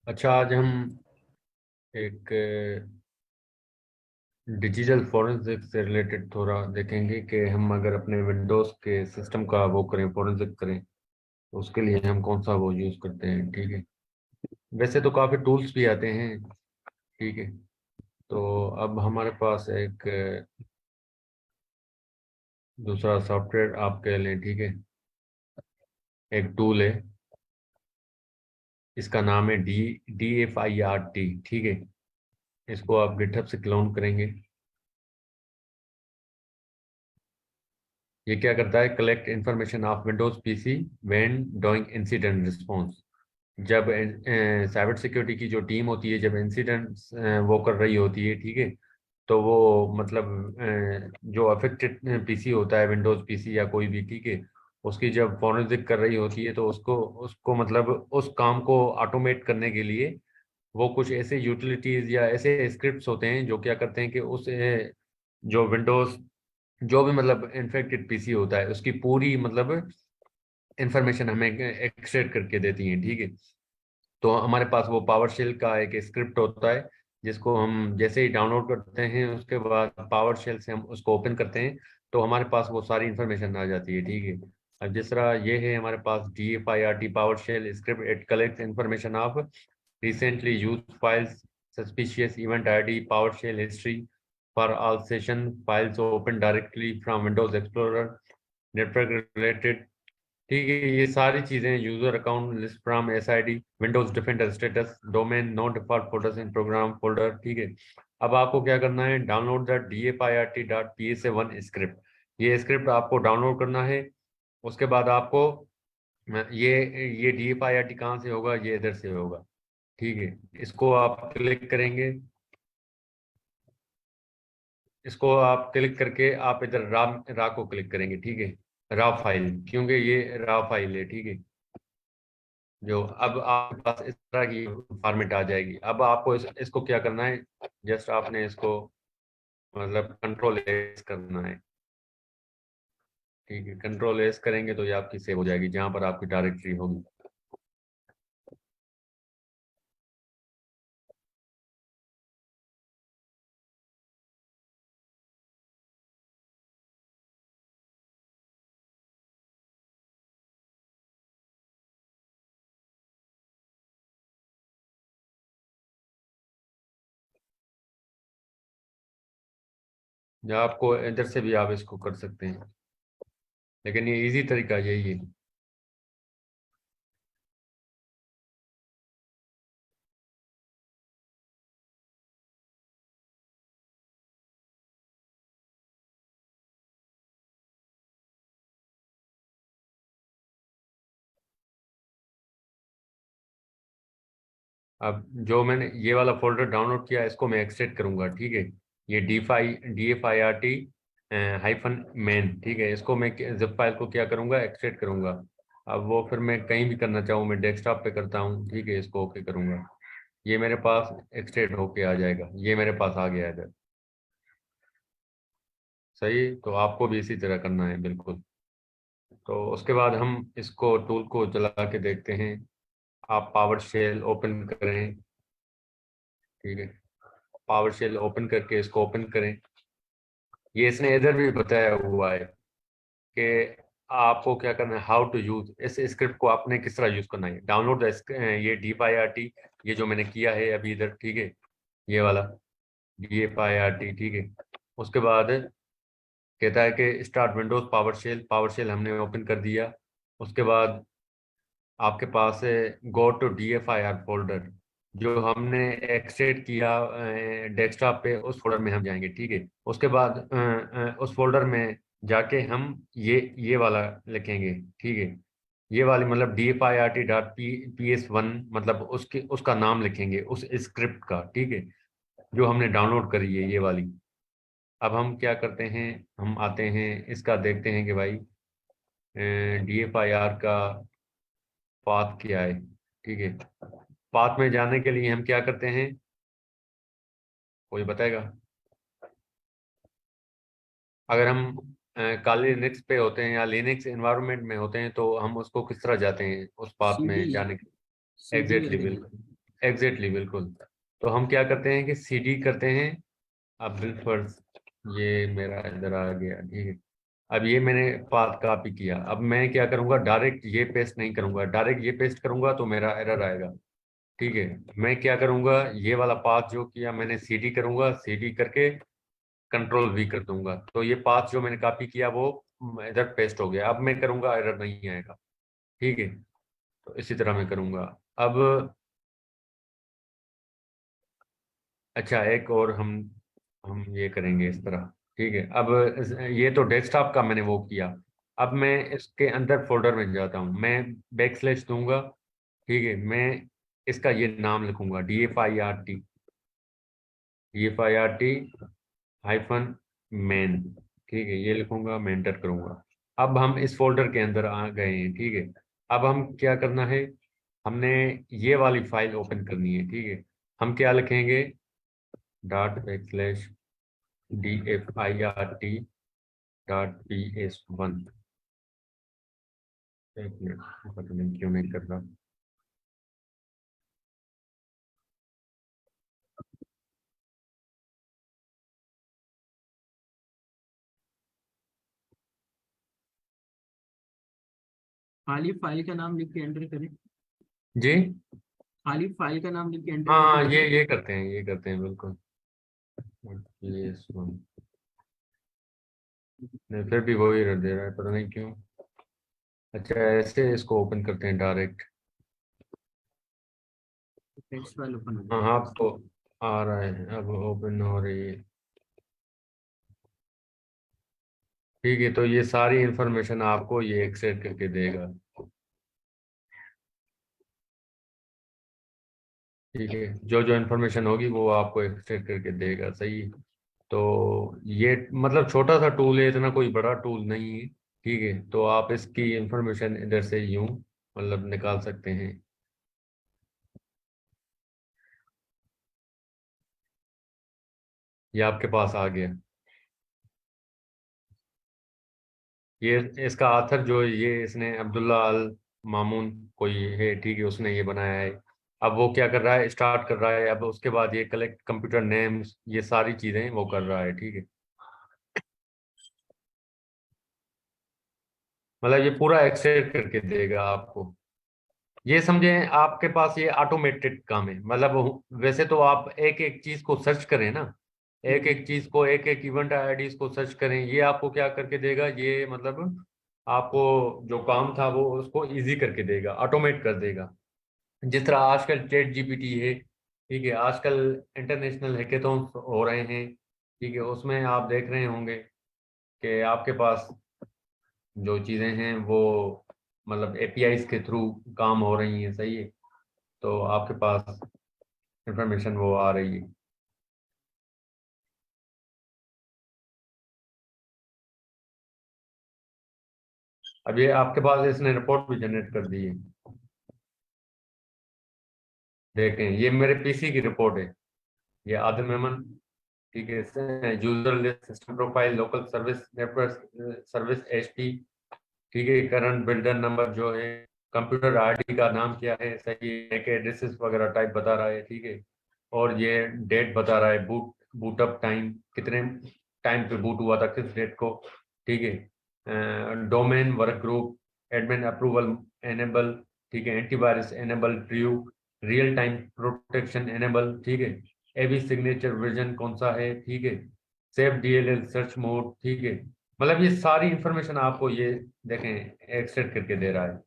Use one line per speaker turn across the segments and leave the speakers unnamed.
अच्छा, आज हम एक डिजिटल फोरेंसिक से रिलेटेड थोड़ा देखेंगे कि हम अगर अपने विंडोज़ के सिस्टम का वो करें, फोरेंसिक करें, तो उसके लिए हम कौन सा वो यूज़ करते हैं। ठीक है। वैसे तो काफ़ी टूल्स भी आते हैं। ठीक है। तो अब हमारे पास एक दूसरा सॉफ्टवेयर आप कह लें। ठीक है। एक टूल है, इसका नाम है DFIRT। ठीक है। इसको आप गिटहब से क्लोन करेंगे। ये क्या करता है? Collect information of Windows PC when doing incident response. जब साइबर सिक्योरिटी की जो टीम होती है, जब इंसिडेंट वो कर रही होती है, ठीक है, तो वो मतलब जो अफेक्टेड पीसी होता है, विंडोज पीसी या कोई भी, ठीक है, उसकी जब फॉरेंसिक कर रही होती है, तो उसको उसको मतलब उस काम को ऑटोमेट करने के लिए वो कुछ ऐसे यूटिलिटीज या ऐसे स्क्रिप्ट्स होते हैं जो क्या करते हैं कि उस जो विंडोज, जो भी मतलब इन्फेक्टेड पीसी होता है, उसकी पूरी मतलब इंफॉर्मेशन हमें एक्सट्रैक्ट करके देती हैं। ठीक है। तो हमारे पास वो पावर शेल का एक स्क्रिप्ट होता है, जिसको हम जैसे ही डाउनलोड करते हैं, उसके बाद पावर शेल से हम उसको ओपन करते हैं, तो हमारे पास वो सारी इंफॉर्मेशन आ जाती है। ठीक है। अब जिस तरह ये है हमारे पास DFIRT PowerShell script, it collects information of recently use files, suspicious event ID, PowerShell history for all session files open directly from Windows Explorer, network related. ठीक है। ये सारी चीजें, user account list from SID, Windows Defender status, domain, no default folders in program folder. ठीक है। अब आपको क्या करना है? Download the DFIRT.PSA1 script. ये स्क्रिप्ट आपको डाउनलोड करना है। उसके बाद आपको ये DFIRT कहाँ से होगा? ये इधर से होगा। ठीक है। इसको आप क्लिक करेंगे। इसको आप क्लिक करके आप इधर रा रा को क्लिक करेंगे। ठीक है। रा फाइल, क्योंकि ये रा फाइल है। ठीक है। जो अब आपके पास इस तरह की फॉर्मेट आ जाएगी। अब आपको इसको क्या करना है? जस्ट आपने इसको मतलब कंट्रोल एस करना है। ठीक है। कंट्रोल एस करेंगे तो ये आपकी सेव हो जाएगी जहां पर आपकी डायरेक्टरी होगी। या आपको इधर से भी आप इसको कर सकते हैं, लेकिन ये इजी तरीका यही है। अब जो मैंने ये वाला फोल्डर डाउनलोड किया, इसको मैं एक्सट्रैक्ट करूंगा। ठीक है। ये DFIRT -main। ठीक है। इसको मैं जिप फाइल को क्या करूंगा? एक्सट्रैक्ट करूंगा। अब वो फिर मैं कहीं भी करना चाहूँ, मैं डेस्कटॉप पे करता हूँ। ठीक है। इसको ओके करूंगा। ये मेरे पास एक्सट्रैक्ट होके आ जाएगा। ये मेरे पास आ गया है इधर। सही। तो आपको भी इसी तरह करना है, बिल्कुल। तो उसके बाद हम इसको टूल को चला के देखते हैं। आप पावर शेल ओपन करें। ठीक है। पावर शेल ओपन करके इसको ओपन करें। ये इसने इधर भी बताया हुआ है कि आपको क्या करना है, हाउ टू यूज इस स्क्रिप्ट को, आपने किस तरह यूज करना है। डाउनलोड ये DFIRT, ये जो मैंने किया है अभी इधर। ठीक है। ये वाला DFIRT। ठीक है। उसके बाद कहता है कि start Windows PowerShell. PowerShell हमने ओपन कर दिया। उसके बाद आपके पास है गो टू DFIR फोल्डर, जो हमने एक्सट्रैक्ट किया डेस्कटॉप पे, उस फोल्डर में हम जाएंगे। ठीक है। उसके बाद उस फोल्डर में जाके हम ये वाला लिखेंगे। ठीक है। ये वाली मतलब DFIRT.PS1, मतलब उसके उसका नाम लिखेंगे उस स्क्रिप्ट का। ठीक है। जो हमने डाउनलोड करी है ये वाली। अब हम क्या करते हैं? हम आते हैं, इसका देखते हैं कि भाई DFIR का पाथ क्या है। ठीक है। पाथ में जाने के लिए हम क्या करते हैं? कोई बताएगा? अगर हम काली लिनक्स पे होते हैं या लिनक्स एनवायरनमेंट में होते हैं, तो हम उसको किस तरह जाते हैं उस पाथ
सीडी
में जाने के?
सीडी
एग्जैक्टली,
करेंगे।
बिल्कुल। एग्जैक्टली बिल्कुल। तो हम क्या करते हैं कि सीडी करते हैं। अब बिल्कुल ये मेरा इधर आ गया, ठीक है। अब ये मैंने पाथ कॉपी किया, अब मैं क्या करूंगा, डायरेक्ट ये पेस्ट नहीं करूंगा, डायरेक्ट ये पेस्ट करूंगा तो मेरा एरर आएगा। ठीक है, मैं क्या करूंगा, ये वाला पाथ जो किया मैंने सीडी करूंगा, सीडी करके कंट्रोल वी कर दूंगा, तो ये पाथ जो मैंने कॉपी किया वो इधर पेस्ट हो गया। अब मैं करूंगा, एरर नहीं आएगा। ठीक है, तो इसी तरह मैं करूंगा। अब अच्छा, एक और हम ये करेंगे इस तरह। ठीक है, अब ये तो डेस्कटॉप का मैंने वो किया। अब मैं इसके अंदर फोल्डर में जाता हूँ, मैं बैक स्लैश दूंगा। ठीक है, मैं इसका ये नाम लिखूंगा, D F I R T hyphen main. ठीक है, ये लिखूंगा, मैं एंटर करूंगा। अब हम इस फोल्डर के अंदर आ गए हैं। ठीक है, अब हम क्या करना है, हमने ये वाली फाइल ओपन करनी है। ठीक है, हम क्या लिखेंगे, ./DFIRT .PS1। एक मिनट, पता नहीं क्यों नहीं कर रहा।
खाली फाइल का नाम लिख के एंटर करें।
जी,
खाली फाइल का नाम लिख के एंटर करके
हाँ
देखें।
ये करते हैं, ये करते हैं बिल्कुल। PS1 नहीं, फिर भी वही रह दे रहा है, पता नहीं क्यों। अच्छा, ऐसे इसको ओपन करते हैं डायरेक्ट।
टेक्स्ट फाइल ओपन हो
हाँ
जाएगी।
हाँ, आपको आ रहा है, अब ओपन हो रही है। ठीक है, तो ये सारी इंफॉर्मेशन आपको ये एक्सेप्ट करके देगा। ठीक है, जो जो इन्फॉर्मेशन होगी वो आपको एक्सट्रैक्ट करके देगा, सही है। तो ये मतलब छोटा सा टूल है, इतना कोई बड़ा टूल नहीं है। ठीक है, तो आप इसकी इंफॉर्मेशन इधर से यूं मतलब निकाल सकते हैं। ये आपके पास आ गया। ये इसका आथर जो है, ये इसने अब्दुल्ला अल मामून कोई है, ठीक है, उसने ये बनाया है। अब वो क्या कर रहा है, स्टार्ट कर रहा है, अब उसके बाद ये कलेक्ट कंप्यूटर नेम्स, ये सारी चीजें वो कर रहा है। ठीक है, मतलब ये पूरा एक्सेप्ट करके देगा आपको। ये समझें आपके पास ये ऑटोमेटेड काम है, मतलब वैसे तो आप एक एक चीज को सर्च करें ना, एक एक चीज को, एक एक इवेंट आईडीज को सर्च करें, ये आपको क्या करके देगा, ये मतलब आपको जो काम था वो उसको इजी करके देगा, ऑटोमेट कर देगा। जिस तरह आजकल चैट जीपीटी है, ठीक है, आजकल इंटरनेशनल हैकेथॉन हो रहे हैं। ठीक है, उसमें आप देख रहे होंगे कि आपके पास जो चीज़ें हैं वो मतलब एपीआईज के थ्रू काम हो रही हैं, सही है। तो आपके पास इंफॉर्मेशन वो आ रही है। अब ये आपके पास इसने रिपोर्ट भी जनरेट कर दी है। देखें, ये मेरे पीसी की रिपोर्ट है। ये आदिल मेमन, ठीक है, user list, system profile, local service network service HP. ठीक है, करंट बिल्डर नंबर जो है, कंप्यूटर आईडी का नाम क्या है, सही है, के एड्रेसेस वगैरह टाइप बता रहा है। ठीक है, और ये डेट बता रहा है, बूटअप टाइम, कितने टाइम पे बूट हुआ था, किस डेट को। ठीक है, domain, work group, admin approval enable, ठीक है, antivirus enable, true, real time protection enable. ठीक है, एबी सिग्नेचर वर्जन कौन सा है। ठीक है, सेव डीएलएल सर्च मोड। ठीक है, मतलब ये सारी इंफॉर्मेशन आपको ये देखें एक्सट्रैक्ट करके दे रहा है।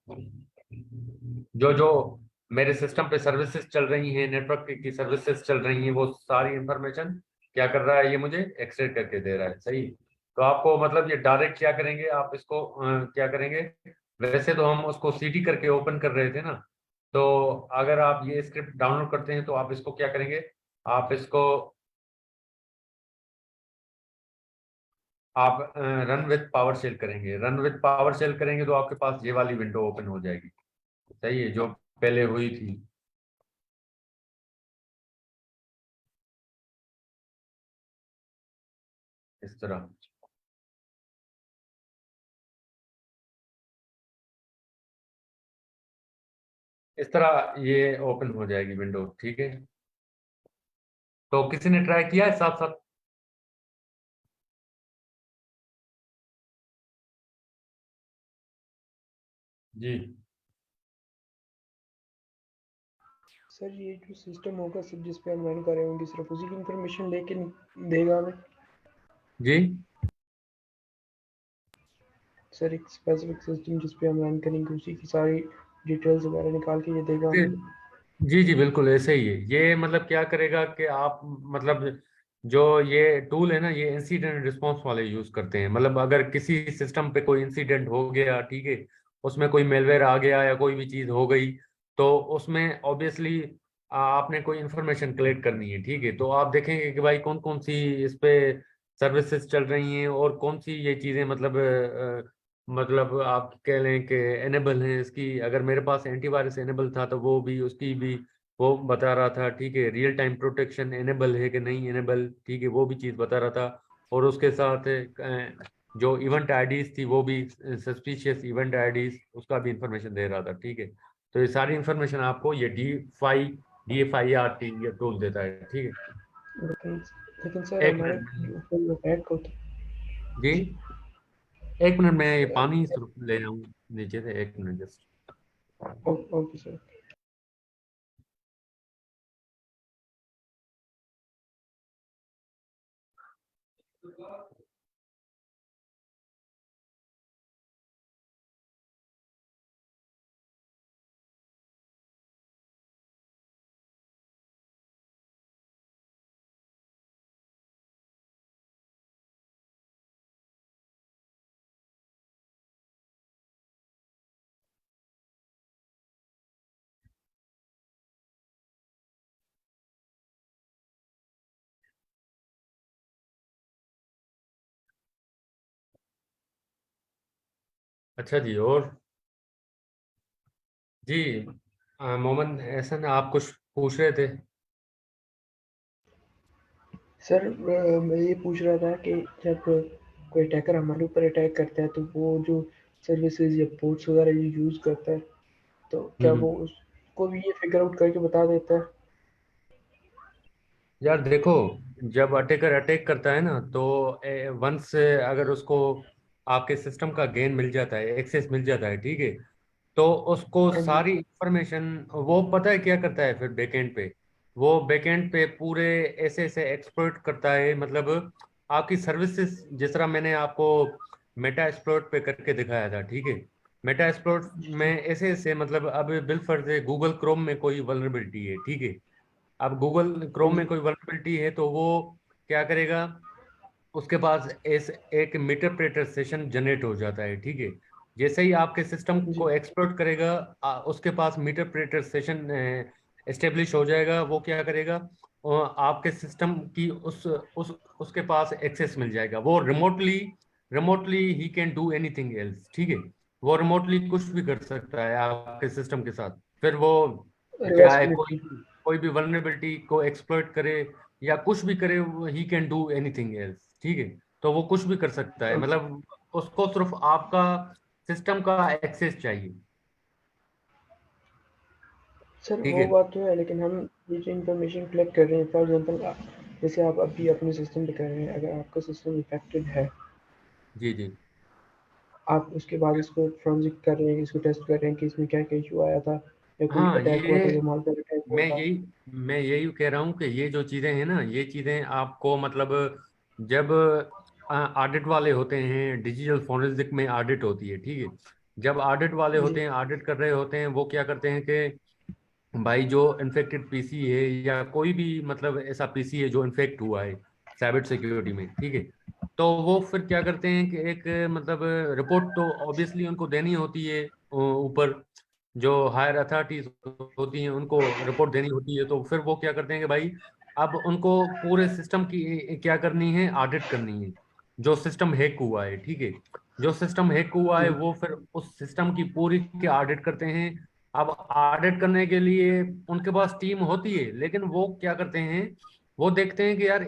जो जो मेरे सिस्टम पे सर्विसेज चल रही हैं, नेटवर्क की सर्विसेज चल रही हैं, वो सारी इंफॉर्मेशन क्या कर रहा है, ये मुझे एक्सट्रैक्ट करके दे रहा है, सही। तो आपको मतलब ये डायरेक्ट क्या करेंगे, आप इसको क्या करेंगे, वैसे तो हम उसको सीडी करके ओपन कर रहे थे ना। तो अगर आप ये स्क्रिप्ट डाउनलोड करते हैं तो आप इसको क्या करेंगे, आप इसको आप रन विद पावर शेल करेंगे, रन विद पावर शेल करेंगे तो आपके पास ये वाली विंडो ओपन हो जाएगी, सही है, जो पहले हुई थी इस तरह। इस तरह ये ओपन हो जाएगी विंडो, ठीक है। तो किसी ने ट्राई किया है साथ साथ? जी
सर ये जो सिस्टम होगा सिर्फ जिस पे हम रन कर रहे होंगे सिर्फ उसी की इंफॉर्मेशन लेके देगा हमें?
जी
सर एक स्पेसिफिक सिस्टम जिस पे हम रन करेंगे उसी की सारी डिटेल्स वगैरह निकाल के ये देगा
जी
हमें?
जी जी, बिल्कुल ऐसे ही है ये। मतलब क्या करेगा कि आप मतलब जो ये टूल है ना, ये इंसिडेंट रिस्पांस वाले यूज करते हैं। मतलब अगर किसी सिस्टम पे कोई इंसिडेंट हो गया, ठीक है, उसमें कोई मेलवेयर आ गया या कोई भी चीज हो गई, तो उसमें ऑब्वियसली आपने कोई इंफॉर्मेशन कलेक्ट करनी है, ठीक है। तो आप देखेंगे कि भाई कौन कौन सी इस पे सर्विसेज चल रही हैं और कौन सी ये चीजें मतलब आप कह लें कि एनेबल है इसकी। अगर मेरे पास एंटीवायरस एनेबल था तो वो भी, उसकी भी वो बता रहा था, ठीक है। रियल टाइम प्रोटेक्शन एनेबल है कि नहीं एनेबल, ठीक है, वो भी चीज़ बता रहा था। और उसके साथ जो इवेंट आईडीज थी वो भी, सस्पिशियस इवेंट आईडीज, उसका भी इंफॉर्मेशन दे रहा था, ठीक है। तो ये सारी इंफॉर्मेशन आपको ये DFIRT ये टूल देता है, ठीक है।
लेकिन लेकिन सर
एक
हमारे
मिनट में,
ऊपर जो हैक होता
जी
जी
एक मिनट में ये पानी सिर्फ ले आऊँ नीचे से, एक मिनट जस्ट।
Okay sir.
अच्छा जी, और जी मोहम्मद एहसन, आप कुछ पूछ रहे थे?
सर मैं ये पूछ रहा था कि जब कोई अटैकर हमारे ऊपर अटैक करता है तो वो जो सर्विसेज या पोर्ट्स वगैरह ये यूज़ करता है तो क्या
हम्म।
वो उसको भी ये फिगर आउट करके बता देता है?
यार देखो, जब अटैकर अटैक करता है ना, तो वंस अगर उसको आपके सिस्टम का गेन मिल जाता है, एक्सेस मिल जाता है, ठीक है, तो उसको
हाँ जी।
सारी इंफॉर्मेशन वो पता है क्या करता है फिर बैकएंड पे। वो बैकएंड पे पूरे ऐसे ऐसे एक्सप्लॉइट करता है। मतलब आपकी सर्विसेज, जिस तरह मैंने आपको मेटा एक्सप्लॉइट पे करके दिखाया था, ठीक है। मेटा एक्सप्लॉइट
जी
में
जी।
ऐसे ऐसे मतलब अब बिलफर्ज है गूगल क्रोम में कोई वल्नरेबिलिटी है, ठीक है। अब गूगल
हाँ
क्रोम में
जी।
कोई वल्नरेबिलिटी है तो वो क्या करेगा, उसके पास इस एक मीटरप्रेटर सेशन जनरेट हो जाता है, ठीक है। जैसे ही आपके सिस्टम
जी
को एक्सप्लोर करेगा, उसके पास मीटरप्रेटर सेशन एस्टेब्लिश हो जाएगा। वो क्या करेगा, आपके सिस्टम की उस उसके पास एक्सेस मिल जाएगा। वो remotely remotely he can do anything else, ठीक है। वो रिमोटली कुछ भी कर सकता है आपके सिस्टम के साथ। फिर वो क्या
रिवर्स
है,
कनेक्शन।
कोई भी वल्नरेबिलिटी को एक्सप्लोइट करे या कुछ भी करे, he can do anything else, ठीक है। तो वो कुछ भी कर सकता है। मतलब उसको सिर्फ आपका सिस्टम का एक्सेस चाहिए,
सर
ठीक
वो
है।
बात तो है लेकिन हम ये जो इन्फॉर्मेशन कलेक्ट कर रहे हैं फॉर एग्जांपल जैसे आप अभी अपने सिस्टम पे कर रहे हैं अगर आपका सिस्टम इफेक्टेड है
जी जी।
आप उसके बाद इसको फोरेंसिक कर रहे हैं इसको टेस्ट कर रहे हैं कि इसमें क्या क्या इशू आया था या कोई
हाँ,
अटैक हुआ था या मालवेयर अटैक हुआ
मैं
था?
यही मैं यही कह रहा हूँ कि ये जो चीज़ें हैं ना, ये चीज़ें आपको मतलब जब ऑडिट वाले होते हैं, डिजिटल फोरेंसिक में ऑडिट होती है, ठीक है। जब ऑडिट वाले
जी
होते हैं, ऑडिट कर रहे होते हैं, वो क्या करते हैं कि भाई जो इन्फेक्टेड पीसी है या कोई भी मतलब ऐसा पीसी है जो इन्फेक्ट हुआ है साइबर सिक्योरिटी में, ठीक है, तो वो फिर क्या करते हैं कि एक मतलब रिपोर्ट तो ऑब्वियसली उनको देनी होती है, ऊपर जो हायर अथॉरिटीज होती हैं उनको रिपोर्ट देनी होती है। तो फिर वो क्या करते हैं कि भाई अब उनको पूरे सिस्टम की क्या करनी है, ऑडिट करनी है। जो सिस्टम हैक हुआ है, ठीक है, जो सिस्टम हैक हुआ है
जी।
वो फिर उस सिस्टम की पूरी की ऑडिट करते हैं। अब ऑडिट करने के लिए उनके पास टीम होती है, लेकिन वो क्या करते हैं, वो देखते हैं कि यार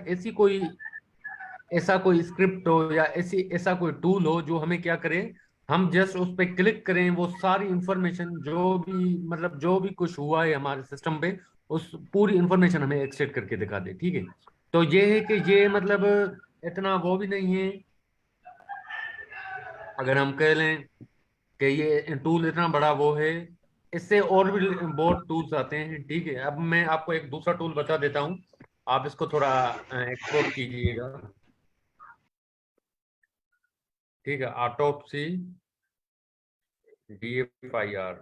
ऐसा कोई स्क्रिप्ट हो या ऐसा कोई टूल हो जो हमें क्या करे, हम जस्ट उस पर क्लिक करें, वो सारी इंफॉर्मेशन जो भी मतलब जो भी कुछ हुआ है हमारे सिस्टम पे, उस पूरी इंफॉर्मेशन हमें एक्सट्रैक्ट करके दिखा दे। ठीक है, तो ये है कि ये मतलब इतना वो भी नहीं है, अगर हम कह लें कि ये टूल इतना बड़ा वो है, इससे और भी बहुत टूल्स आते हैं। ठीक है, अब मैं आपको एक दूसरा टूल बता देता हूँ, आप इसको थोड़ा एक्सप्लोर कीजिएगा। ठीक है, ऑटोप्सी DFIR,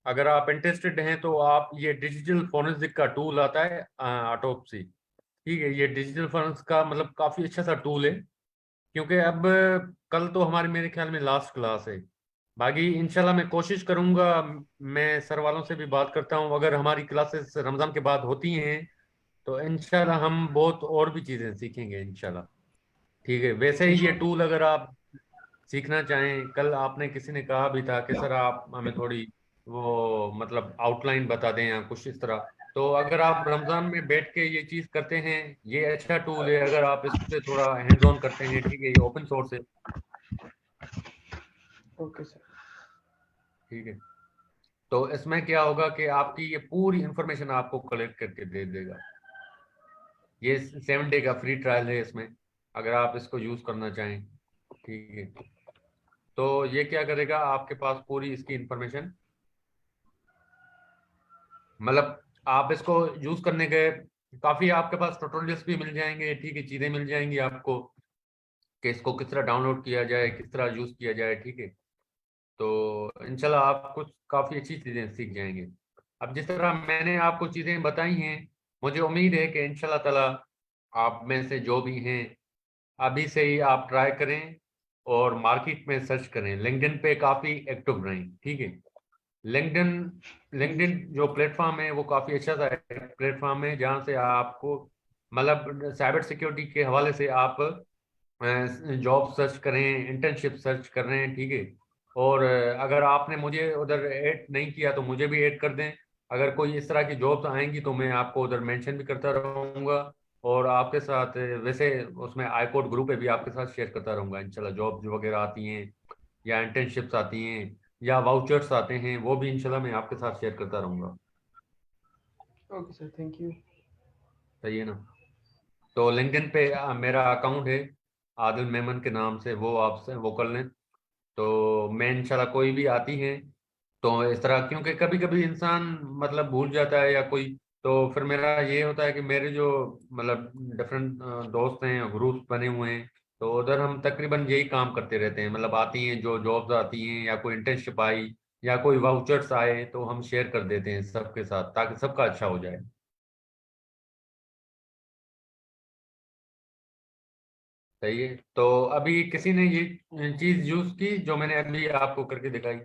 अगर आप इंटरेस्टेड हैं तो आप ये डिजिटल फोरेंसिक का टूल आता है ऑटोप्सी। ठीक है, ये डिजिटल फोरेंसिक का मतलब काफी अच्छा सा टूल है, क्योंकि अब कल तो हमारे मेरे ख्याल में लास्ट क्लास है। बाकी इंशाल्लाह मैं कोशिश करूंगा, मैं सर वालों से भी बात करता हूँ, अगर हमारी क्लासेस रमजान के बाद होती हैं तो इंशाल्लाह हम बहुत और भी चीजें सीखेंगे इंशाल्लाह। ठीक है, वैसे ही ये टूल अगर आप सीखना चाहें, कल आपने किसी ने कहा भी था कि सर आप हमें थोड़ी वो मतलब आउटलाइन बता दें या कुछ इस तरह, तो अगर आप रमजान में बैठ के ये चीज करते हैं, ये अच्छा टूल है, अगर आप इससे थोड़ा हैंड्स ऑन करते हैं। ठीक है, ये ओपन सोर्स है।
Okay sir.
ठीक है, तो इसमें क्या होगा कि आपकी ये पूरी इंफॉर्मेशन आपको कलेक्ट करके दे देगा। ये 7 डे का फ्री ट्रायल है इसमें, अगर आप इसको यूज करना चाहें। ठीक है, तो ये क्या करेगा, आपके पास पूरी इसकी इंफॉर्मेशन, मतलब आप इसको यूज करने के काफी आपके पास ट्यूटोरियल्स भी मिल जाएंगे। ठीक है, चीजें मिल जाएंगी आपको कि इसको किस तरह डाउनलोड किया जाए, किस तरह यूज किया जाए। ठीक है, तो इंशाल्लाह आप कुछ काफी अच्छी चीजें सीख जाएंगे। अब जिस तरह मैंने आपको चीजें बताई हैं, मुझे उम्मीद है कि इंशाल्लाह ताला आप में से जो भी हैं, अभी से ही आप ट्राई करें और मार्केट में सर्च करें, लिंक्डइन पे काफी एक्टिव रहें। ठीक है, लिंक्डइन
जी
लिंक्डइन
सर।
जो प्लेटफॉर्म है वो काफी अच्छा सा प्लेटफॉर्म है, जहाँ से आपको मतलब साइबर सिक्योरिटी के हवाले से आप जॉब सर्च करें, इंटर्नशिप सर्च कर रहे हैं। ठीक है, और अगर आपने मुझे उधर ऐड नहीं किया तो मुझे भी ऐड कर दें, अगर कोई इस तरह की जॉब्स आएंगी तो मैं आपको उधर मेंशन भी करता रहूँगा, और आपके साथ वैसे उसमें आई कोड ग्रुप पे भी आपके साथ शेयर करता रहूँगा इंशाल्लाह। जॉब्स वगैरह आती हैं या इंटर्नशिप्स आती हैं या वाउचर्स आते हैं, वो भी इंशाल्लाह मैं आपके साथ शेयर करता रहूँगा।
Okay sir, thank you.
सही है ना? तो लिंक्डइन पे मेरा अकाउंट है आदिल मेमन के नाम से, वो आपसे वो कर लें। तो मैं इंशाल्लाह कोई भी आती है तो इस तरह, क्योंकि कभी कभी इंसान मतलब भूल जाता है या कोई, तो फिर मेरा ये होता है कि मेरे जो मतलब डिफरेंट दोस्त हैं, ग्रुप्स बने हुए हैं, तो उधर हम तकरीबन यही काम करते रहते हैं, मतलब आती हैं जो जॉब्स आती हैं या कोई इंटर्नशिप आई या कोई वाउचर्स आए तो हम शेयर कर देते हैं सबके साथ, ताकि सबका अच्छा हो जाए। सही है, तो अभी किसी ने ये चीज यूज की जो मैंने अभी आपको करके दिखाई?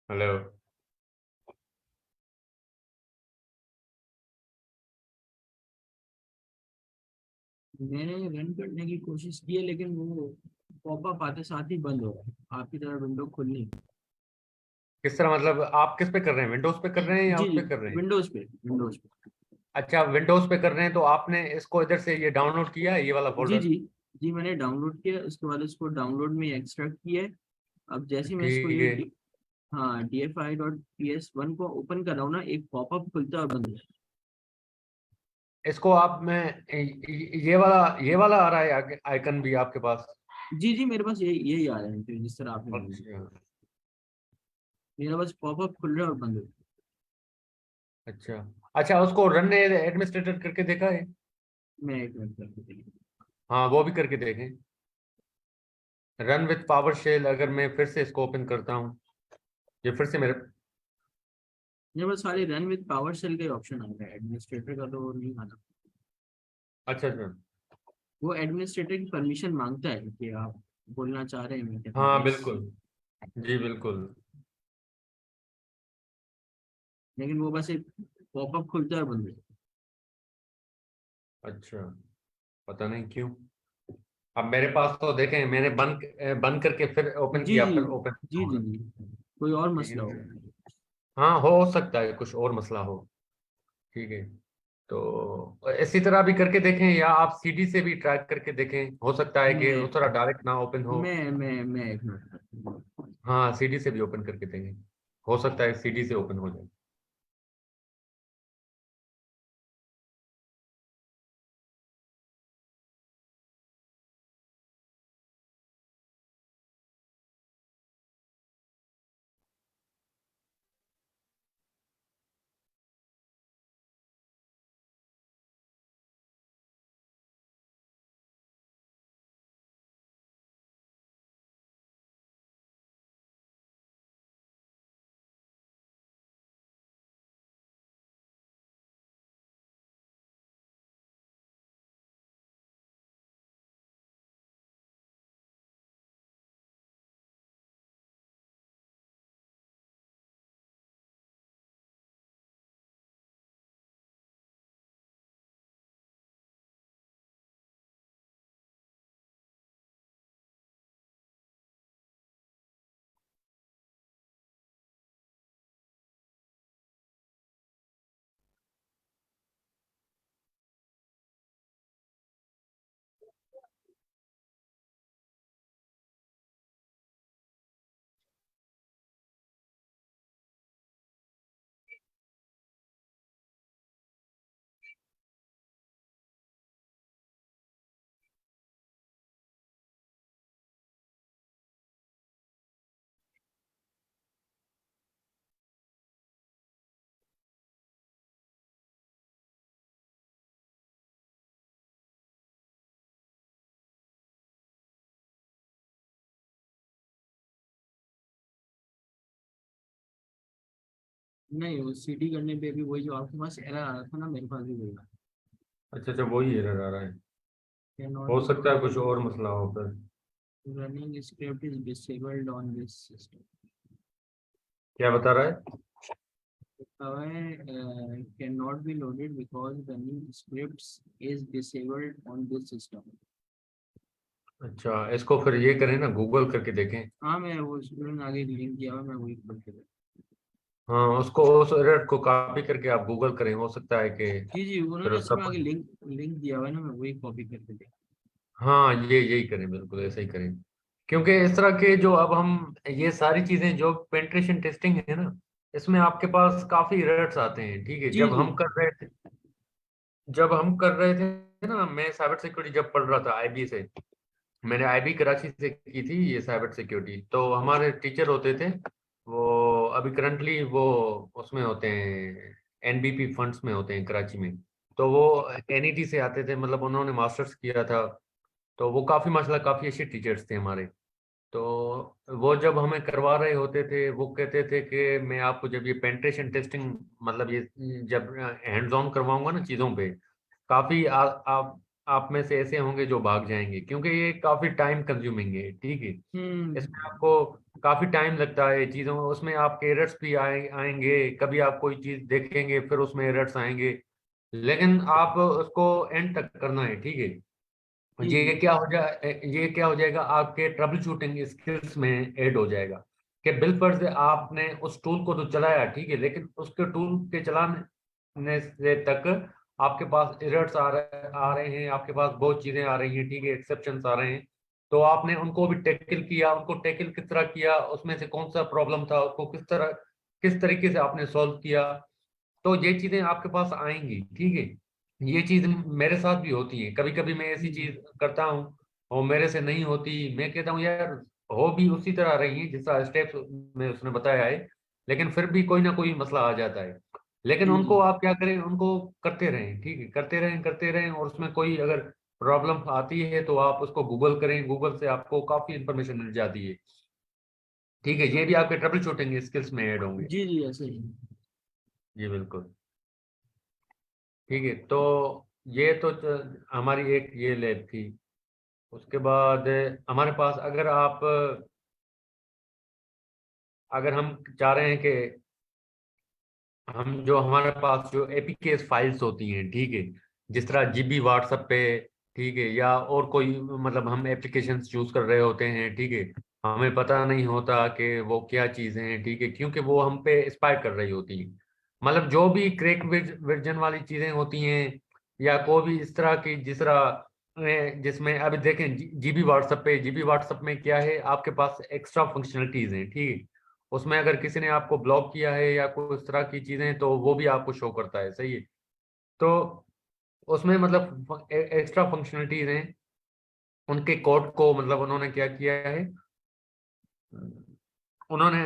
हेलो?
मैंने रन करने की कोशिश की है, लेकिन वो पॉपअप आते साथ ही बंद हो रहा है, आपकी तरह विंडो खुल नहीं।
किस तरह मतलब, आप किस पे कर रहे हैं, विंडोज पे कर रहे हैं या
जी
उस
जी,
पे कर रहे हैं?
विंडोज पे।
अच्छा, विंडोज पे कर रहे हैं, तो आपने इसको इधर से ये डाउनलोड किया है, ये वाला
जी
फोल्डर?
जी जी, मैंने डाउनलोड किया, उसके बाद उसको डाउनलोड में एक्सट्रैक्ट किया है। अब जैसे ही मैं इसको
ठीक
ये
है,
हाँ DFI.ps1 को ओपन कर रहा हूँ ना, एक पॉपअप खुलता है और बंद होता
इसको आप मैं ये वाला आ रहा है आइकन भी आपके पास?
है। जी जी, मेरे पास यही यही आ रहा है, फिर जिस तरह आपने बोला।
अच्छा।
मेरा बस पॉपअप खुल रहा है और बंद हो रहा
अच्छा, अच्छा, उसको रन एडमिनिस्ट्रेटर करके देखा है?
है। मैं एक मिनट करके देखिए।
हाँ, वो भी करके देखें, रन विथ पावर शेल। अगर मैं फिर से इसको ओपन करता हूँ, ये फिर से मेरे,
मेरे पास सारे रन विद पावर सेल का ऑप्शन आ रहा है, एडमिनिस्ट्रेटर का तो नहीं आना।
अच्छा अच्छा,
वो एडमिनिस्ट्रेटर की परमिशन मांगता है कि आप बोलना चाह रहे हैं मैं कहता हूँ
हाँ
यस।
बिल्कुल, जी बिल्कुल।
लेकिन वो बस एक पॉपअप खुलता है और बंद हो जाता
अच्छा, पता नहीं क्यों। अब मेरे पास तो देखें, मैंने बंद बंद करके फिर
है।
ओपन
जी
किया,
जी
फिर ओपन
जी
हो
जी
रहा
जी, कोई और
है।
मसला होगा।
हाँ, हो सकता है कुछ और मसला हो। ठीक है, तो इसी तरह भी करके देखें, या आप सीडी से भी ट्रैक करके देखें, हो सकता है कि
मैं
उस तरह डायरेक्ट ना ओपन हो।
मैं एक मिनट करता हूँ।
हाँ, सीडी से भी ओपन करके देखें, हो सकता है सीडी से ओपन हो जाए।
नहीं, वो सीडी करने पे भी वही जो आपके पास एरर आ रहा था ना, मेरे पास भी वही
अच्छा अच्छा, वही एरर आ रहा है।
कैन नॉट
हो
बी
सकता है कुछ और मसला हो फिर।
Running script is disabled on this system.
क्या बता रहा है?
Can not be loaded because running scripts is disabled on this system.
अच्छा, इसको फिर ये करें ना, गूगल करके देखें।
हाँ, मैं वो स्टूडेंट आगे लिंक किया हुआ है, मैं वही खोल के देखता
हाँ, उसको उस एरर को कॉपी करके आप गूगल करें, हो सकता है कि
हूँ। जी जी,
फिर
उन्होंने
उसका
इसमें आगे लिंक लिंक दिया हुआ है ना, मैं वही कॉपी करके देखता
हाँ, ये यही करें, बिल्कुल ऐसा ही करें। क्योंकि इस तरह के जो अब हम ये सारी चीजें जो पेनिट्रेशन टेस्टिंग है ना, इसमें आपके पास काफी एरर्स आते हैं, ठीक है।
जी जी।
जब हम कर रहे थे ना, मैं साइबर सिक्योरिटी जब पढ़ रहा था आईबी से, मैंने आईबी कराची से की थी ये साइबर सिक्योरिटी। तो हमारे टीचर होते थे, वो अभी करंटली वो उसमें होते हैं, एनबीपी फंड्स में होते हैं कराची में। तो वो एनईटी से आते थे, मतलब उन्होंने मास्टर्स किया था। तो वो काफी माशाल्लाह काफी अच्छे टीचर्स थे हमारे। तो वो जब हमें करवा रहे होते थे, वो कहते थे कि मैं आपको जब ये पेनिट्रेशन टेस्टिंग, मतलब ये जब हैंड्स ऑन करवाऊंगा ना चीज़ों पे, काफ़ी आप में से ऐसे होंगे जो भाग जाएंगे, क्योंकि ये काफ़ी टाइम कंज्यूमिंग है, ठीक है। इसमें आपको काफ़ी टाइम लगता है चीज़ों में, उसमें आपके एरर्स भी आएंगे, कभी आप कोई चीज़ देखेंगे फिर उसमें एरर्स आएंगे, लेकिन आप उसको एंड तक करना है, ठीक है।
जी जी।
ये क्या हो जाएगा, आपके ट्रबल शूटिंग स्किल्स में ऐड हो जाएगा कि बिलफर्ज आपने उस टूल को तो चलाया, ठीक है, लेकिन उसके टूल के चलाने से तक आपके पास एरर्स आ रहे हैं, आपके पास बहुत चीजें आ रही हैं, ठीक है, एक्सेप्शंस आ रहे हैं। तो आपने उनको भी टैकल किया, उनको टैकल किस तरह किया, उसमें से कौन सा प्रॉब्लम था, उसको किस तरीके से आपने सॉल्व किया। तो ये चीजें आपके पास आएंगी, ठीक है। ये चीज मेरे साथ भी होती है, कभी कभी मैं ऐसी चीज करता हूँ और मेरे से नहीं होती, मैं कहता हूँ यार हो भी उसी तरह रही है जिस तरह स्टेप्स में उसने बताया है, लेकिन फिर भी कोई ना कोई मसला आ जाता है। लेकिन
जी
उनको
जी।
आप क्या करें, उनको करते रहें, ठीक है, करते रहें, और उसमें कोई अगर प्रॉब्लम आती है तो आप उसको गूगल करें, गूगल से आपको काफी इंफॉर्मेशन मिल जाती है, ठीक है। ये भी आपके ट्रबल शूटिंग स्किल्स में ऐड होंगे।
जी जी, ऐसे ही।
जी बिल्कुल, ठीक है। तो ये तो हमारी एक ये लैब थी। उसके बाद हमारे पास अगर हम चाह रहे हैं कि हम जो हमारे पास जो एपीके फाइल्स होती हैं, ठीक है, जिस तरह जीबी व्हाट्सएप पे, ठीक है, या और कोई मतलब हम एप्लीकेशंस यूज कर रहे होते हैं, ठीक है, हमें पता नहीं होता कि वो क्या चीज़ें हैं, ठीक है, क्योंकि वो हम पे स्पाई कर रही होती हैं। मतलब जो भी क्रैक वर्जन वाली चीजें होती हैं या कोई भी इस तरह की जिसमें अभी देखें जीबी व्हाट्सएप में क्या है, आपके पास एक्स्ट्रा फंक्शनलिटीज हैं, ठीक है। उसमें अगर किसी ने आपको ब्लॉक किया है या कोई इस तरह की चीजें, तो वो भी आपको शो करता है, सही है। तो उसमें मतलब एक्स्ट्रा फंक्शनलिटीज हैं, उनके कोड को मतलब उन्होंने क्या किया है, उन्होंने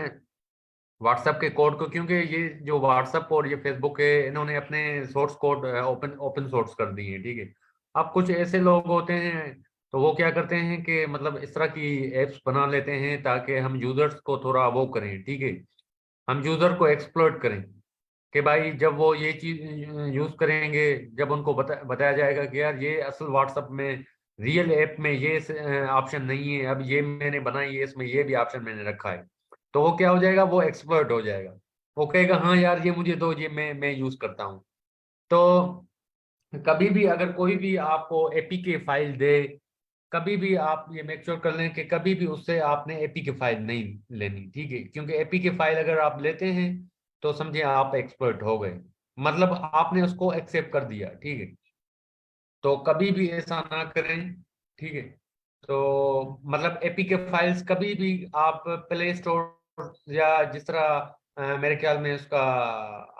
व्हाट्सएप के कोड को, क्योंकि ये जो व्हाट्सएप और ये फेसबुक है, इन्होंने अपने source code open open source कर दिए हैं, ठीक है। अब कुछ ऐसे लोग होते हैं, तो वो क्या करते हैं कि मतलब इस तरह की एप्स बना लेते हैं ताकि हम यूजर्स को थोड़ा वो करें, ठीक है, हम यूजर को एक्सप्लॉइट करें, कि भाई जब वो ये चीज यूज करेंगे, जब उनको बताया जाएगा कि यार ये असल व्हाट्सएप में रियल ऐप में ये ऑप्शन नहीं है, अब ये मैंने बनाई है, इसमें ये भी ऑप्शन मैंने रखा है, तो वो क्या हो जाएगा, वो एक्सप्लॉइट हो जाएगा। वो कहेगा हाँ यार ये मुझे दो, ये मैं यूज करता हूँ। तो कभी भी अगर कोई भी आपको एपीके फाइल दे, कभी भी आप ये मेक श्योर कर लें कि कभी भी उससे आपने एपीके फाइल नहीं लेनी, ठीक है, क्योंकि एपीके फाइल अगर आप लेते हैं तो समझिए आप एक्सपर्ट हो गए, मतलब आपने उसको एक्सेप्ट कर दिया, ठीक है। तो कभी भी ऐसा ना करें, ठीक है। तो मतलब एपीके फाइल्स कभी भी आप प्ले स्टोर या जिस तरह मेरे ख्याल में उसका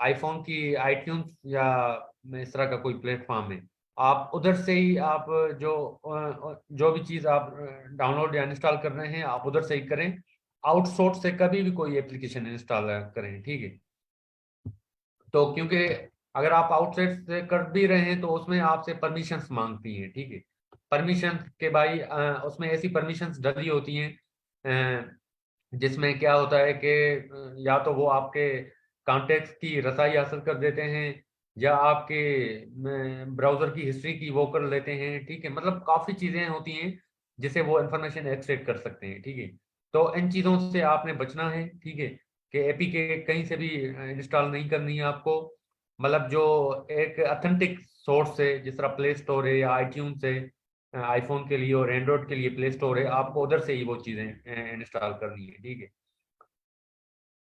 आईफोन की आईट्यून्स या इस तरह का कोई प्लेटफॉर्म है, आप उधर से ही आप जो जो भी चीज़ आप डाउनलोड या इंस्टॉल कर रहे हैं, आप उधर से ही करें, आउटसोर्स से कभी भी कोई एप्लीकेशन इंस्टॉल करें, ठीक है। तो क्योंकि अगर आप आउटसाइड से कर भी रहे हैं तो उसमें आपसे परमिशंस मांगती हैं, ठीक है। परमिशन के भाई उसमें ऐसी परमिशंस डली होती हैं जिसमें क्या होता है कि या तो वो आपके कॉन्टेक्ट्स की रसाई हासिल कर देते हैं, या आपके ब्राउजर की हिस्ट्री की वो कर लेते हैं, ठीक है। मतलब काफी चीजें होती हैं जिसे वो इंफॉर्मेशन एक्सट्रैक्ट कर सकते हैं, ठीक है। तो इन चीजों से आपने बचना है, ठीक है, कि एपीके कहीं से भी इंस्टॉल नहीं करनी है आपको। मतलब जो एक ऑथेंटिक सोर्स है, जिस तरह प्ले स्टोर है या आईट्यून्स है आईफोन के लिए, और एंड्रॉइड के लिए प्ले स्टोर है, आपको उधर से ही वो चीजें इंस्टॉल करनी है, ठीक है।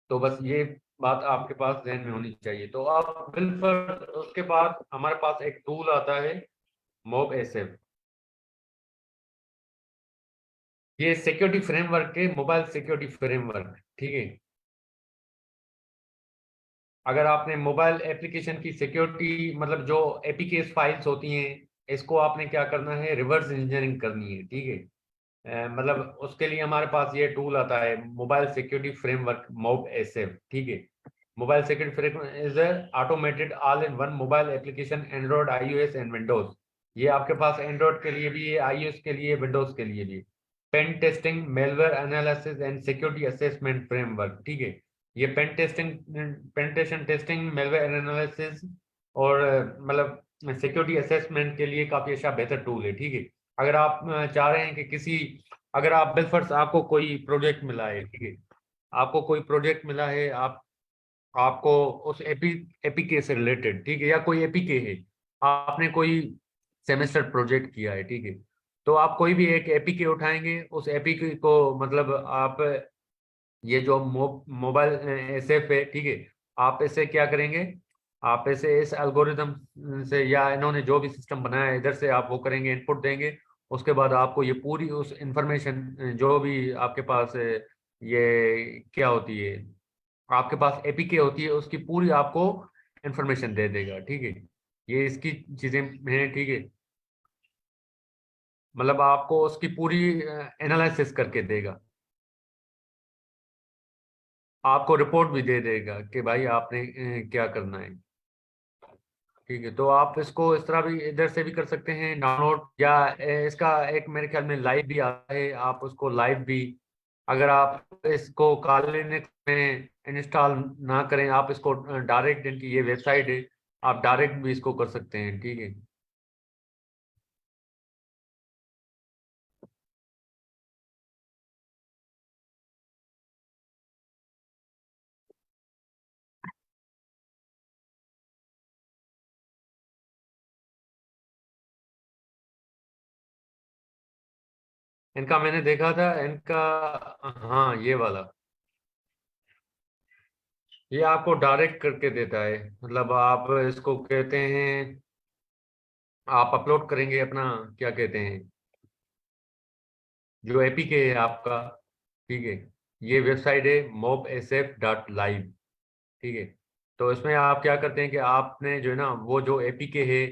तो बस ये बात आपके पास ध्यान में होनी चाहिए। तो आप बिल्कुल, उसके बाद हमारे पास एक टूल आता है मोब एसएफ, ये सिक्योरिटी फ्रेमवर्क के मोबाइल सिक्योरिटी फ्रेमवर्क, ठीक है। अगर आपने मोबाइल एप्लीकेशन की सिक्योरिटी मतलब जो एपीके फाइल्स होती हैं, इसको आपने क्या करना है, रिवर्स इंजीनियरिंग करनी है, ठीक है। मतलब उसके लिए हमारे पास ये टूल आता है mobile security framework mob SF, ठीक है। Mobile security framework is automated all in one mobile application Android iOS and Windows. ये आपके पास एंड्रॉइड के लिए भी है, आईओएस के लिए, विंडोज के लिए भी। Pen testing, malware analysis and security assessment framework, ठीक है। ये पेन टेस्टिंग, मेलवेयर एनालिसिस और मतलब सिक्योरिटी असेसमेंट के लिए काफी अच्छा बेहतर टूल है, ठीक है। अगर आप चाह रहे हैं कि अगर आप बिलफर्स आपको कोई प्रोजेक्ट मिला है, ठीक है, आपको कोई प्रोजेक्ट मिला है, आपको उस एपीके से रिलेटेड, ठीक है, या कोई एपीके है, आपने कोई सेमेस्टर प्रोजेक्ट किया है, ठीक है, तो आप कोई भी एक एपीके उठाएंगे, उस एपीके को मतलब आप ये जो मोबाइल एसएफ है, ठीक है, आप इसे क्या करेंगे, आप इसे इस एल्गोरिदम से या इन्होंने जो भी सिस्टम बनाया है इधर से आप वो करेंगे, इनपुट देंगे। उसके बाद आपको ये पूरी उस इंफॉर्मेशन जो भी आपके पास ये क्या होती है, आपके पास एपीके होती है, उसकी पूरी आपको इंफॉर्मेशन दे देगा, ठीक है। ये इसकी चीजें हैं, ठीक है। मतलब आपको उसकी पूरी एनालिसिस करके देगा, आपको रिपोर्ट भी दे देगा कि भाई आपने क्या करना है, ठीक है। तो आप इसको इस तरह भी इधर से भी कर सकते हैं डाउनलोड, या इसका एक मेरे ख्याल में लाइव भी आता है, आप उसको लाइव भी, अगर आप इसको काले में इंस्टॉल ना करें, आप इसको डायरेक्ट, इनकी ये वेबसाइट है, आप डायरेक्ट भी इसको कर सकते हैं, ठीक है। इनका मैंने देखा था, इनका, हाँ ये वाला, ये आपको डायरेक्ट करके देता है, मतलब आप इसको कहते हैं, आप अपलोड करेंगे अपना, क्या कहते हैं, जो एपीके है आपका, ठीक है, ये वेबसाइट है mobsf.live, ठीक है। तो इसमें आप क्या करते हैं कि आपने जो है ना वो जो एपीके है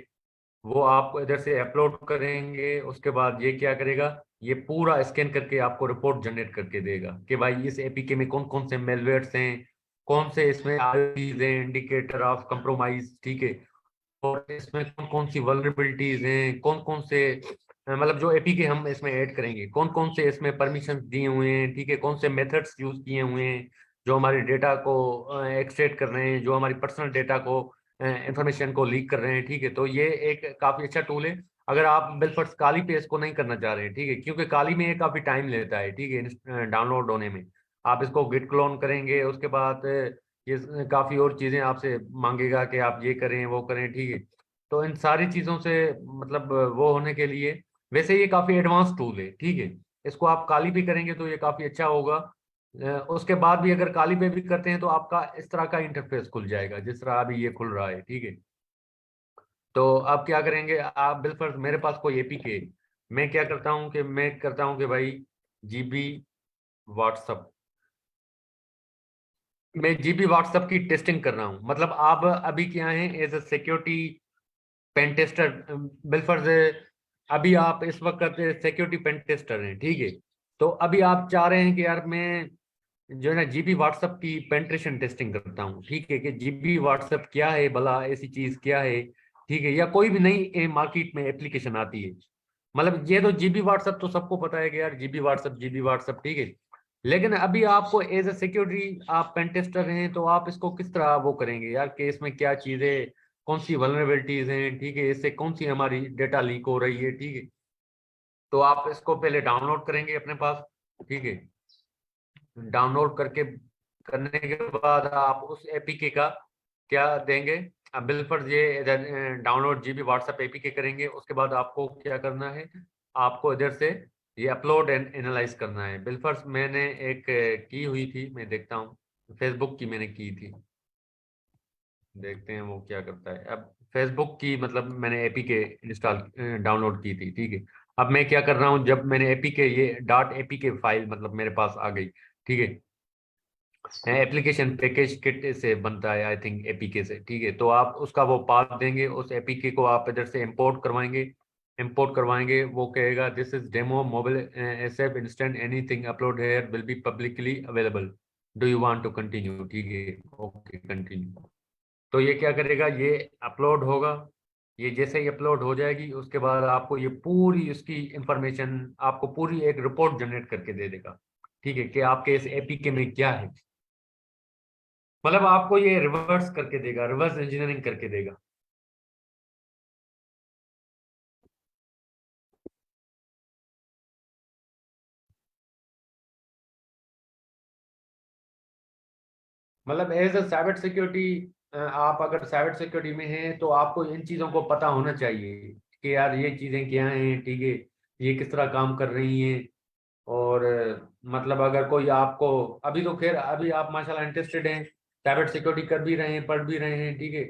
वो आप इधर से अपलोड करेंगे, उसके बाद ये क्या करेगा, ये पूरा स्कैन करके आपको रिपोर्ट जनरेट करके देगा कि भाई इस एपीके में कौन कौन से मेलवेयर्स हैं, कौन से इसमें आईपीज हैं, इंडिकेटर ऑफ कंप्रोमाइज, ठीक है, और इसमें कौन कौन सी वल्नरेबिलिटीज हैं, कौन कौन से मतलब जो एपीके हम इसमें ऐड करेंगे, कौन कौन से इसमें परमिशन दिए हुए हैं, ठीक है, कौन से मेथड्स यूज किए हुए हैं जो हमारे डेटा को एक्सट्रैक्ट कर रहे हैं, जो हमारी पर्सनल डेटा को इंफॉर्मेशन को लीक कर रहे हैं, ठीक है। तो ये एक काफी अच्छा टूल है अगर आप बिलफर्स काली पे इसको नहीं करना चाह रहे हैं, ठीक है, क्योंकि काली में ये काफी टाइम लेता है, ठीक है, डाउनलोड होने में। आप इसको गिट क्लोन करेंगे, उसके बाद ये काफी और चीजें आपसे मांगेगा कि आप ये करें वो करें, ठीक है। तो इन सारी चीजों से मतलब वो होने के लिए वैसे ये काफी एडवांस टूल है, ठीक है। इसको आप काली पे करेंगे तो ये काफी अच्छा होगा। उसके बाद भी अगर काली पे भी करते हैं तो आपका इस तरह का इंटरफेस खुल जाएगा जिस तरह अभी ये खुल रहा है, ठीक है। तो आप क्या करेंगे, आप बिलफर्ज मेरे पास कोई एपीके, मैं क्या करता हूँ कि मैं करता हूँ कि भाई जीबी व्हाट्सअप, मैं जीबी व्हाट्सएप की टेस्टिंग कर रहा हूँ। मतलब आप अभी क्या है as a security pen tester, बिलफर्ज अभी आप इस वक्त सिक्योरिटी पेन टेस्टर हैं, ठीक है। तो अभी आप चाह रहे हैं कि यार मैं जो है ना जीबी व्हाट्सएप की पेंट्रेशन टेस्टिंग करता हूँ, ठीक है, कि जीबी व्हाट्सएप क्या है भला, ऐसी चीज क्या है, ठीक है, या कोई भी नई मार्केट में एप्लीकेशन आती है। मतलब ये तो जीबी व्हाट्सएप तो सबको पता है कि यार जीबी व्हाट्सएप, ठीक है। लेकिन अभी आपको एज ए सिक्योरिटी आप पेन टेस्टर हैं तो आप इसको किस तरह वो करेंगे यार कि इसमें क्या चीजें, कौन सी वल्नरेबिलिटीज हैं, ठीक है, इससे कौन सी हमारी डेटा लीक हो रही है, ठीक है। तो आप इसको पहले डाउनलोड करेंगे अपने पास, ठीक है। डाउनलोड करके करने के बाद आप उस एपीके का क्या देंगे, अब बिलफर्ज ये इधर डाउनलोड जीबी व्हाट्सएप एपीके करेंगे, उसके बाद आपको क्या करना है, आपको इधर से ये अपलोड एंड एनालाइज करना है। बिलफर्ज मैंने एक की हुई थी, मैं देखता हूँ, फेसबुक की मैंने की थी, देखते हैं वो क्या करता है। अब फेसबुक की मतलब मैंने एपीके इंस्टॉल डाउनलोड की थी, ठीक है। अब मैं क्या कर रहा हूँ, जब मैंने एपीके ये डॉट एपीके फाइल मतलब मेरे पास आ गई, ठीक है, एप्लीकेशन पैकेज किट से बनता है आई थिंक एपीके से, ठीक है। तो आप उसका वो पाथ देंगे, उस एपीके को आप इधर से इंपोर्ट करवाएंगे, वो कहेगा this is demo mobile SAP instant anything upload here will be publicly available, do you want to continue, ठीक है, ओके कंटिन्यू। तो ये क्या करेगा, ये अपलोड होगा, ये जैसे ही अपलोड हो जाएगी उसके बाद आपको ये पूरी इसकी इंफॉर्मेशन, आपको पूरी एक रिपोर्ट जनरेट करके दे देगा, ठीक है, कि आपके इस एपीके में क्या है। मतलब आपको ये रिवर्स करके देगा, रिवर्स इंजीनियरिंग करके देगा। मतलब एज अ साइबर सिक्योरिटी, आप अगर साइबर सिक्योरिटी में हैं तो आपको इन चीजों को पता होना चाहिए कि यार ये चीजें क्या हैं, ठीक है, ये किस तरह काम कर रही हैं। और मतलब अगर कोई आपको, अभी तो खैर अभी आप माशाल्लाह इंटरेस्टेड हैं, साइबर सिक्योरिटी कर भी रहे हैं, पढ़ भी रहे हैं, ठीक है।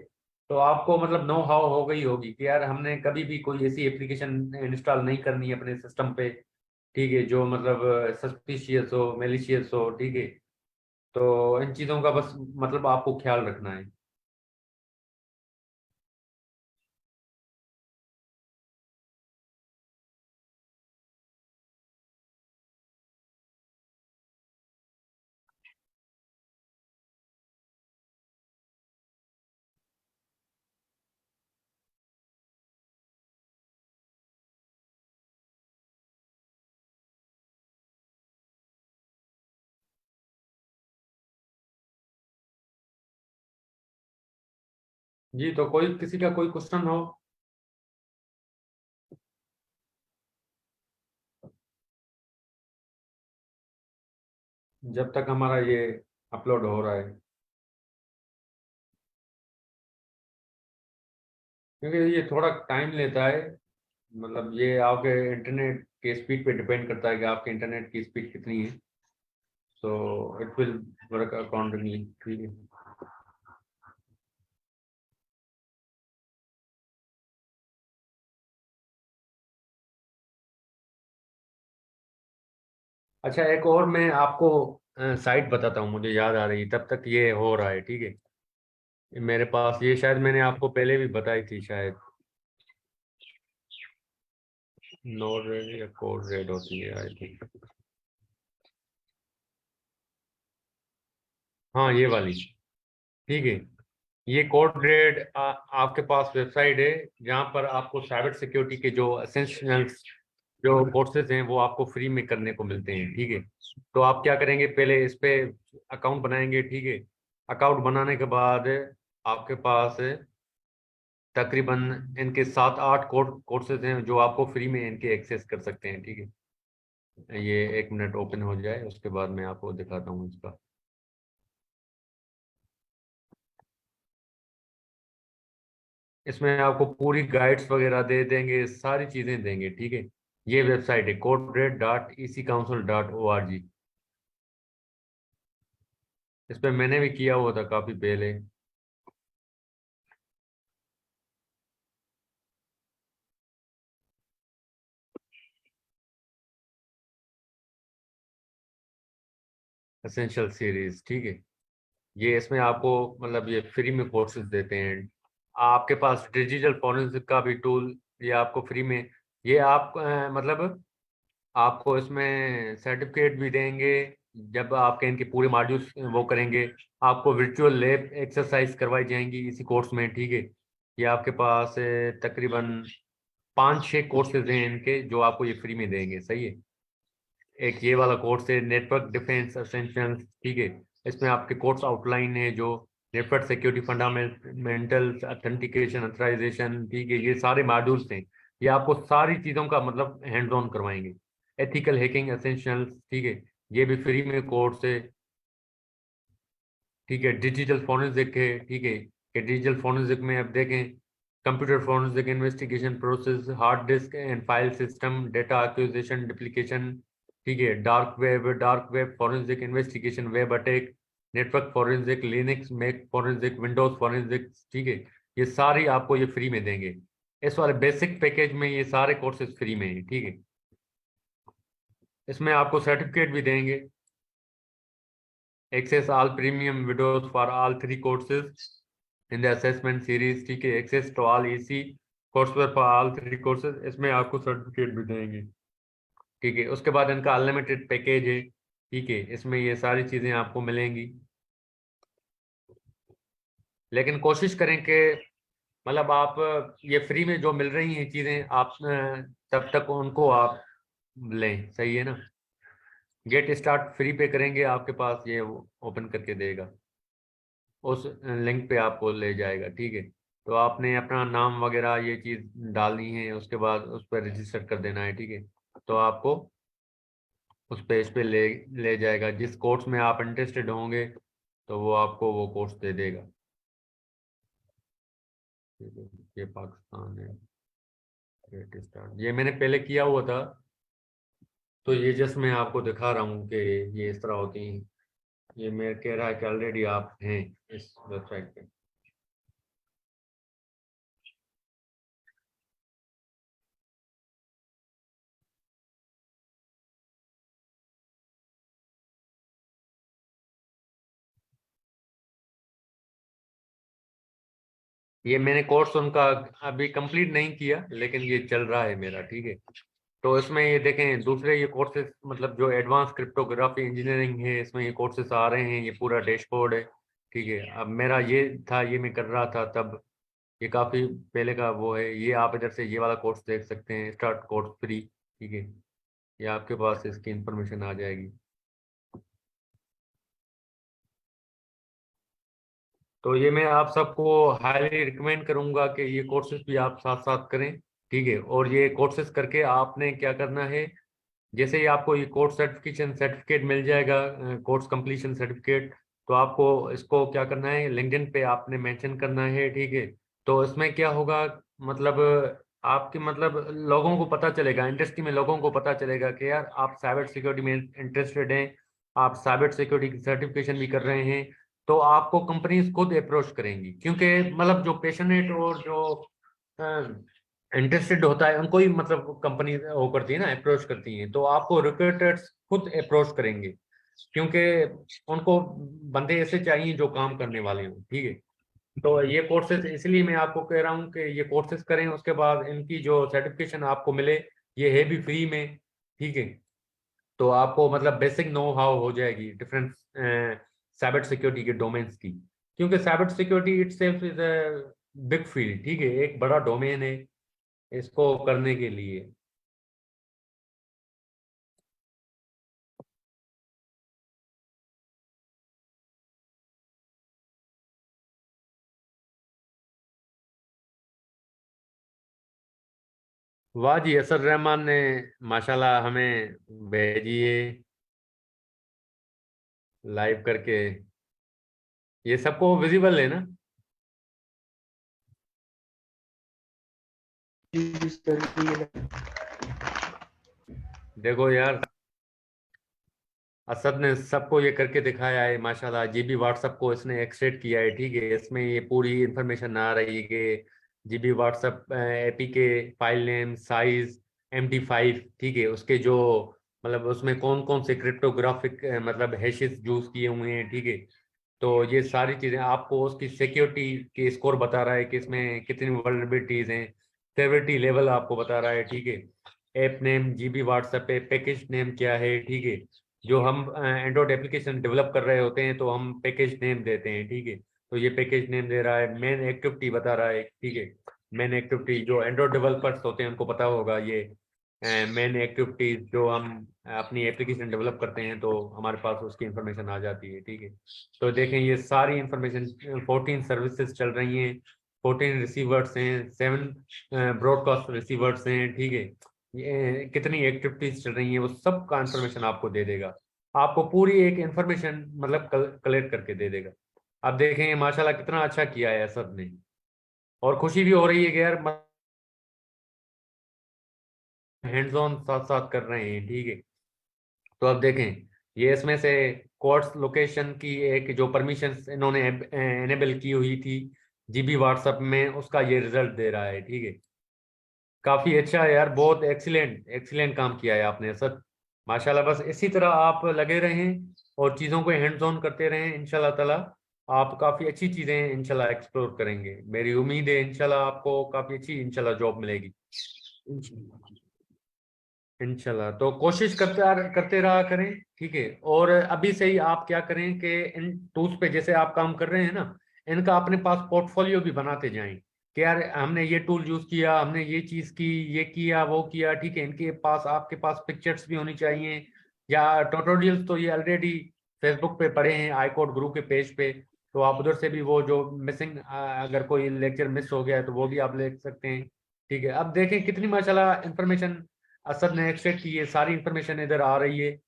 तो आपको मतलब नो हाउ हो गई होगी कि यार हमने कभी भी कोई ऐसी एप्लीकेशन इंस्टॉल नहीं करनी है अपने सिस्टम पे, ठीक है, जो मतलब सस्पिशियस हो, मेलिशियस हो, ठीक है। तो इन चीजों का बस मतलब आपको ख्याल रखना है। जी, तो कोई किसी का कोई क्वेश्चन हो? जब तक हमारा ये अपलोड हो रहा है, क्योंकि ये थोड़ा टाइम लेता है, मतलब ये आपके इंटरनेट के स्पीड पे डिपेंड करता है कि आपके इंटरनेट की स्पीड कितनी है। So it will work accordingly, ठीक है। अच्छा, एक और मैं आपको साइट बताता हूँ, मुझे याद आ रही है, तब तक ये हो रहा है, ठीक है। ये मेरे पास, ये शायद मैंने आपको पहले भी बताई थी शायद। नोड रेड या कोड रेड होती है आई थिंक। हाँ, ये वाली, ठीक है। ये कोड रेड आपके पास वेबसाइट है जहाँ पर आपको साइबर सिक्योरिटी के जो एसेंशियल्स जो कोर्सेज हैं वो आपको फ्री में करने को मिलते हैं, ठीक है। तो आप क्या करेंगे, पहले इस पे अकाउंट बनाएंगे, ठीक है। अकाउंट बनाने के बाद आपके पास तकरीबन इनके 7-8 कोर्सेज हैं जो आपको फ्री में इनके एक्सेस कर सकते हैं, ठीक है। ये 1 मिनट ओपन हो जाए, उसके बाद मैं आपको दिखाता हूँ इसका। इसमें आपको पूरी गाइड्स वगैरह दे देंगे, सारी चीजें देंगे, ठीक है। ये वेबसाइट है codered.ecouncil.org। इस पे मैंने भी किया हुआ था काफी पहले। एसेंशियल सीरीज, ठीक है। ये इसमें आपको मतलब ये फ्री में कोर्सेज देते हैं। आपके पास डिजिटल फॉरेंसिक का भी टूल ये आपको फ्री में, ये आप मतलब आपको इसमें सर्टिफिकेट भी देंगे जब आपके इनके पूरे मॉड्यूल्स वो करेंगे। आपको वर्चुअल लैब एक्सरसाइज करवाई जाएंगी इसी कोर्स में, ठीक है। ये आपके पास तकरीबन 5-6 कोर्सेज हैं इनके जो आपको ये फ्री में देंगे, सही है। एक ये वाला कोर्स है नेटवर्क डिफेंस एसेंशियल्स, ठीक है। इसमें आपके कोर्स आउटलाइन है जो network security fundamentals, authentication, authorisation, ठीक है। ये सारे मॉड्यूल्स हैं, ये आपको सारी चीज़ों का मतलब हैंड्स ऑन करवाएंगे। एथिकल हैकिंग एसेंशियल्स, ठीक है। ये भी फ्री में कोर्स है, ठीक है। डिजिटल फोरेंसिक है, ठीक है। कि डिजिटल फोरेंसिक में अब देखें computer forensic investigation process, hard disk and file system, data acquisition, duplication, ठीक है। Dark web forensic investigation, web attack, network forensic, Linux Mac forensic, Windows forensic, ठीक है। ये सारी आपको ये फ्री में देंगे। इस वाले बेसिक पैकेज में ये सारे कोर्सेज फ्री में है, ठीक है। इसमें आपको सर्टिफिकेट भी देंगे। Access all premium Windows for all 3 courses in the assessment series, ठीक है। एक्सेस टू ऑल इसी कोर्सवेयर फॉर ऑल 3 कोर्सेज, इसमें आपको सर्टिफिकेट भी देंगे, ठीक है। उसके बाद इनका अनलिमिटेड पैकेज है, ठीक है। इसमें ये सारी चीज़ें आपको मिलेंगी, लेकिन कोशिश करें कि मतलब आप ये फ्री में जो मिल रही हैं चीज़ें आप तब तक उनको आप लें, सही है ना। गेट स्टार्ट फ्री पे करेंगे, आपके पास ये ओपन करके देगा, उस लिंक पे आपको ले जाएगा, ठीक है। तो आपने अपना नाम वगैरह ये चीज़ डालनी है, उसके बाद उस पर रजिस्टर कर देना है, ठीक है। तो आपको उस पेज पे ले ले जाएगा, जिस कोर्स में आप इंटरेस्टेड होंगे तो वो आपको वो कोर्स दे देगा, ठीक है। ये पाकिस्तान है, गेट स्टार्ट ये मैंने पहले किया हुआ था, तो ये जस्ट मैं आपको दिखा रहा हूँ कि ये इस तरह होती हैं। ये मैं कह रहा है कि ऑलरेडी आप हैं इस वेबसाइट पे। ये मैंने कोर्स उनका अभी कंप्लीट नहीं किया, लेकिन ये चल रहा है मेरा, ठीक है। तो इसमें ये देखें दूसरे ये कोर्सेज मतलब जो एडवांस क्रिप्टोग्राफी इंजीनियरिंग है, इसमें ये कोर्सेज आ रहे हैं, ये पूरा डैशबोर्ड है, ठीक है। अब मेरा ये था, ये मैं कर रहा था तब, ये काफ़ी पहले का वो है। ये आप इधर से ये वाला कोर्स देख सकते हैं, स्टार्ट कोर्स फ्री, ठीक है। ये आपके पास इसकी इंफॉर्मेशन आ जाएगी। तो ये मैं आप सबको हाईली रिकमेंड करूंगा कि ये कोर्सेज भी आप साथ साथ करें, ठीक है। और ये कोर्सेज करके आपने क्या करना है, जैसे ही आपको ये कोर्स सर्टिफिकेशन सर्टिफिकेट मिल जाएगा, कोर्स कंप्लीशन सर्टिफिकेट, तो आपको इसको क्या करना है, लिंक्डइन पे आपने मेंशन करना है, ठीक है। तो इसमें क्या होगा, मतलब आपके मतलब लोगों को पता चलेगा, इंडस्ट्री में लोगों को पता चलेगा कि यार आप साइबर सिक्योरिटी में इंटरेस्टेड हैं, आप साइबर सिक्योरिटी की सर्टिफिकेशन भी कर रहे हैं। तो आपको कंपनीज खुद अप्रोच करेंगी, क्योंकि मतलब जो पेशनेट और जो इंटरेस्टेड होता है उनको ही मतलब कंपनी वो करती है ना, अप्रोच करती है, तो आपको रिक्रूटर्स खुद अप्रोच करेंगे, क्योंकि उनको बंदे ऐसे चाहिए जो काम करने वाले हों, ठीक है। तो ये कोर्सेज इसलिए मैं आपको कह रहा हूँ कि ये कोर्सेज करें, उसके बाद इनकी जो सर्टिफिकेशन आपको मिले, ये है भी फ्री में, ठीक है। तो आपको मतलब बेसिक नो हाउ हो जाएगी डिफरेंट साइबर सिक्योरिटी के डोमेन्स की, क्योंकि cyber security itself is a big field, ठीक है, एक बड़ा डोमेन है इसको करने के लिए। वाह जी, असर रहमान ने माशाल्लाह हमें भेजिए लाइव करके, ये सबको विजिबल है ना?
जी जी सर, ये
देखो यार, असद ने सबको ये करके दिखाया है माशाल्लाह। जीबी व्हाट्सएप को इसने एक्सट्रैक्ट किया है, ठीक है, इसमें ये पूरी इंफॉर्मेशन आ रही है कि जीबी व्हाट्सएप एपी के फाइल नेम, साइज, MD5, ठीक है, उसके जो मतलब उसमें कौन कौन से क्रिप्टोग्राफिक मतलब हैशेस यूज किए हुए हैं, ठीक है। तो ये सारी चीजें आपको उसकी सिक्योरिटी के स्कोर बता रहा है कि इसमें कितनी वल्नरेबिलिटीज हैं, सेवरिटी लेवल आपको बता रहा है, ठीक है। ऐप नेम जीबी व्हाट्सएप पे, पैकेज नेम क्या है, ठीक है। जो हम एंड्रॉइड एप्लीकेशन डेवलप कर रहे होते हैं तो हम पैकेज नेम देते हैं, ठीक है। तो ये पैकेज नेम दे रहा है, मेन एक्टिविटी बता रहा है, ठीक है। मेन एक्टिविटी जो एंड्रॉइड डेवलपर्स होते हैं उनको पता होगा, ये मेन एक्टिविटीज जो हम अपनी एप्लीकेशन डेवलप करते हैं तो हमारे पास उसकी इंफॉर्मेशन आ जाती है, ठीक है। तो देखें ये सारी इंफॉर्मेशन, 14 सर्विसेज चल रही हैं, 14 रिसीवर्स हैं, 7 ब्रॉडकास्ट रिसीवर्स हैं, ठीक है। ये कितनी एक्टिविटीज चल रही हैं वो सब का इंफॉर्मेशन आपको दे देगा, आपको पूरी एक इंफॉर्मेशन मतलब कलेक्ट करके दे देगा। अब देखें माशाल्लाह कितना अच्छा किया है सब ने, और खुशी भी हो रही है कि यार हैंड्स ऑन साथ साथ कर रहे हैं, ठीक है। तो अब देखें ये इसमें से कोर्स लोकेशन की एक जो परमिशंस इन्होंने एनेबल की हुई थी जीबी व्हाट्सएप में, उसका ये रिजल्ट दे रहा है, ठीक है। काफी अच्छा है यार, बहुत एक्सीलेंट एक्सीलेंट काम किया है आपने सर, माशाल्लाह। बस इसी तरह आप लगे रहें और चीज़ों को हैंड्स ऑन करते रहें, इंशाल्लाह ताला आप काफ़ी अच्छी चीज़ें इंशाल्लाह एक्सप्लोर करेंगे। मेरी उम्मीद है इंशाल्लाह आपको काफ़ी अच्छी इंशाल्लाह जॉब मिलेगी
इंशाल्लाह।
इंशाल्लाह। तो कोशिश करते रहा करें, ठीक है। और अभी से ही आप क्या करें कि इन टूल्स पे जैसे आप काम कर रहे हैं ना, इनका अपने पास पोर्टफोलियो भी बनाते जाएं कि यार हमने ये टूल यूज किया, हमने ये चीज की, ये किया, वो किया, ठीक है। इनके पास आपके पास पिक्चर्स भी होनी चाहिए, या ट्यूटोरियल्स तो ये ऑलरेडी फेसबुक पे पड़े हैं, आईकोड ग्रुप के पेज पे, तो आप उधर से भी वो जो मिसिंग अगर कोई लेक्चर मिस हो गया है तो वो भी आप ले सकते हैं, ठीक है। अब देखें कितनी माशाल्लाह इंफॉर्मेशन असद ने एक्सट्रैक्ट की है, सारी इंफॉर्मेशन इधर आ रही है।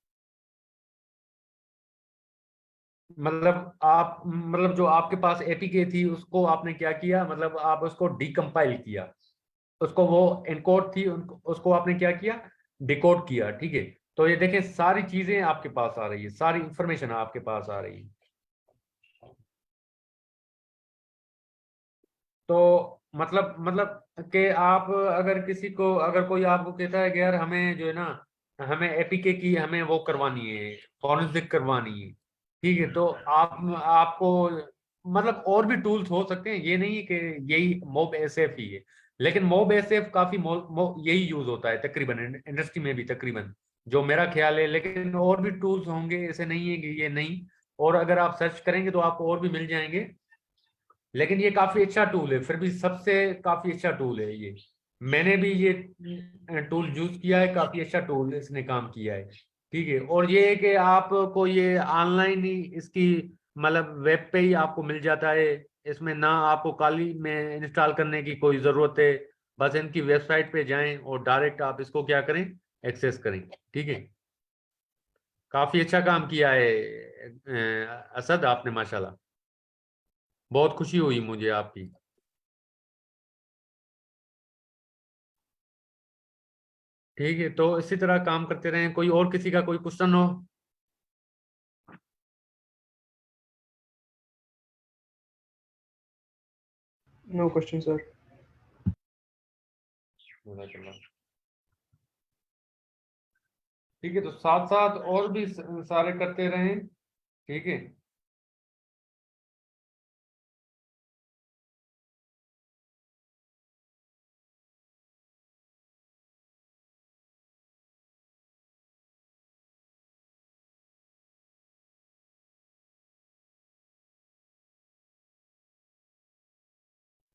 मतलब आप मतलब जो आपके पास एपीके थी उसको आपने क्या किया, मतलब आप उसको डिकम्पाइल किया, उसको वो इनकोड थी उसको आपने क्या किया, डिकोड किया, ठीक है। तो ये देखें सारी चीजें आपके पास आ रही है, सारी इंफॉर्मेशन आपके पास आ रही है। तो मतलब कि आप अगर किसी को, अगर कोई आपको कहता है कि यार हमें जो है ना, हमें एपीके की हमें वो करवानी है, फॉरेंसिक करवानी है, ठीक है, तो आप आपको मतलब और भी टूल्स हो सकते हैं, ये नहीं कि यही मोब एसएफ ही है, लेकिन मोब एसएफ काफी यही यूज होता है तकरीबन इंडस्ट्री में भी तकरीबन, जो मेरा ख्याल है। लेकिन और भी टूल्स होंगे, ऐसे नहीं है कि ये नहीं, और अगर आप सर्च करेंगे तो आपको और भी मिल जाएंगे। लेकिन ये काफी अच्छा टूल है, फिर भी सबसे काफी अच्छा टूल है ये। मैंने भी ये टूल यूज किया है, काफी अच्छा टूल इसने काम किया है, ठीक है। और ये है कि आपको ये ऑनलाइन ही इसकी मतलब वेब पे ही आपको मिल जाता है, इसमें ना आपको काली में इंस्टॉल करने की कोई जरूरत है। बस इनकी वेबसाइट पे जाएं और डायरेक्ट आप इसको क्या करें, एक्सेस करें, ठीक है। काफी अच्छा काम किया है असद आपने, माशाल्लाह, बहुत खुशी हुई मुझे आपकी। ठीक है, तो इसी तरह काम करते रहें। कोई और किसी का कोई क्वेश्चन हो?
No question sir.
ठीक है, तो साथ साथ और भी सारे करते रहें, ठीक है।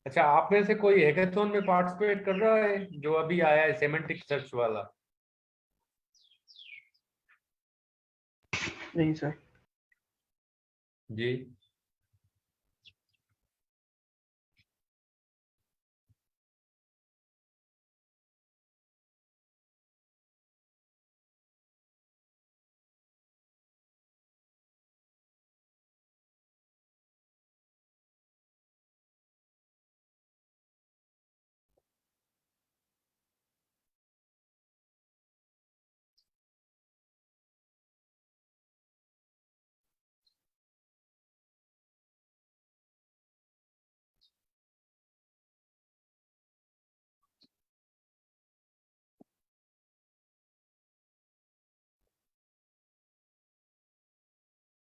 अच्छा, आप में से कोई हैकाथॉन में पार्टिसिपेट कर रहा है जो अभी आया है सेमेंटिक सर्च वाला?
नहीं सर।
जी।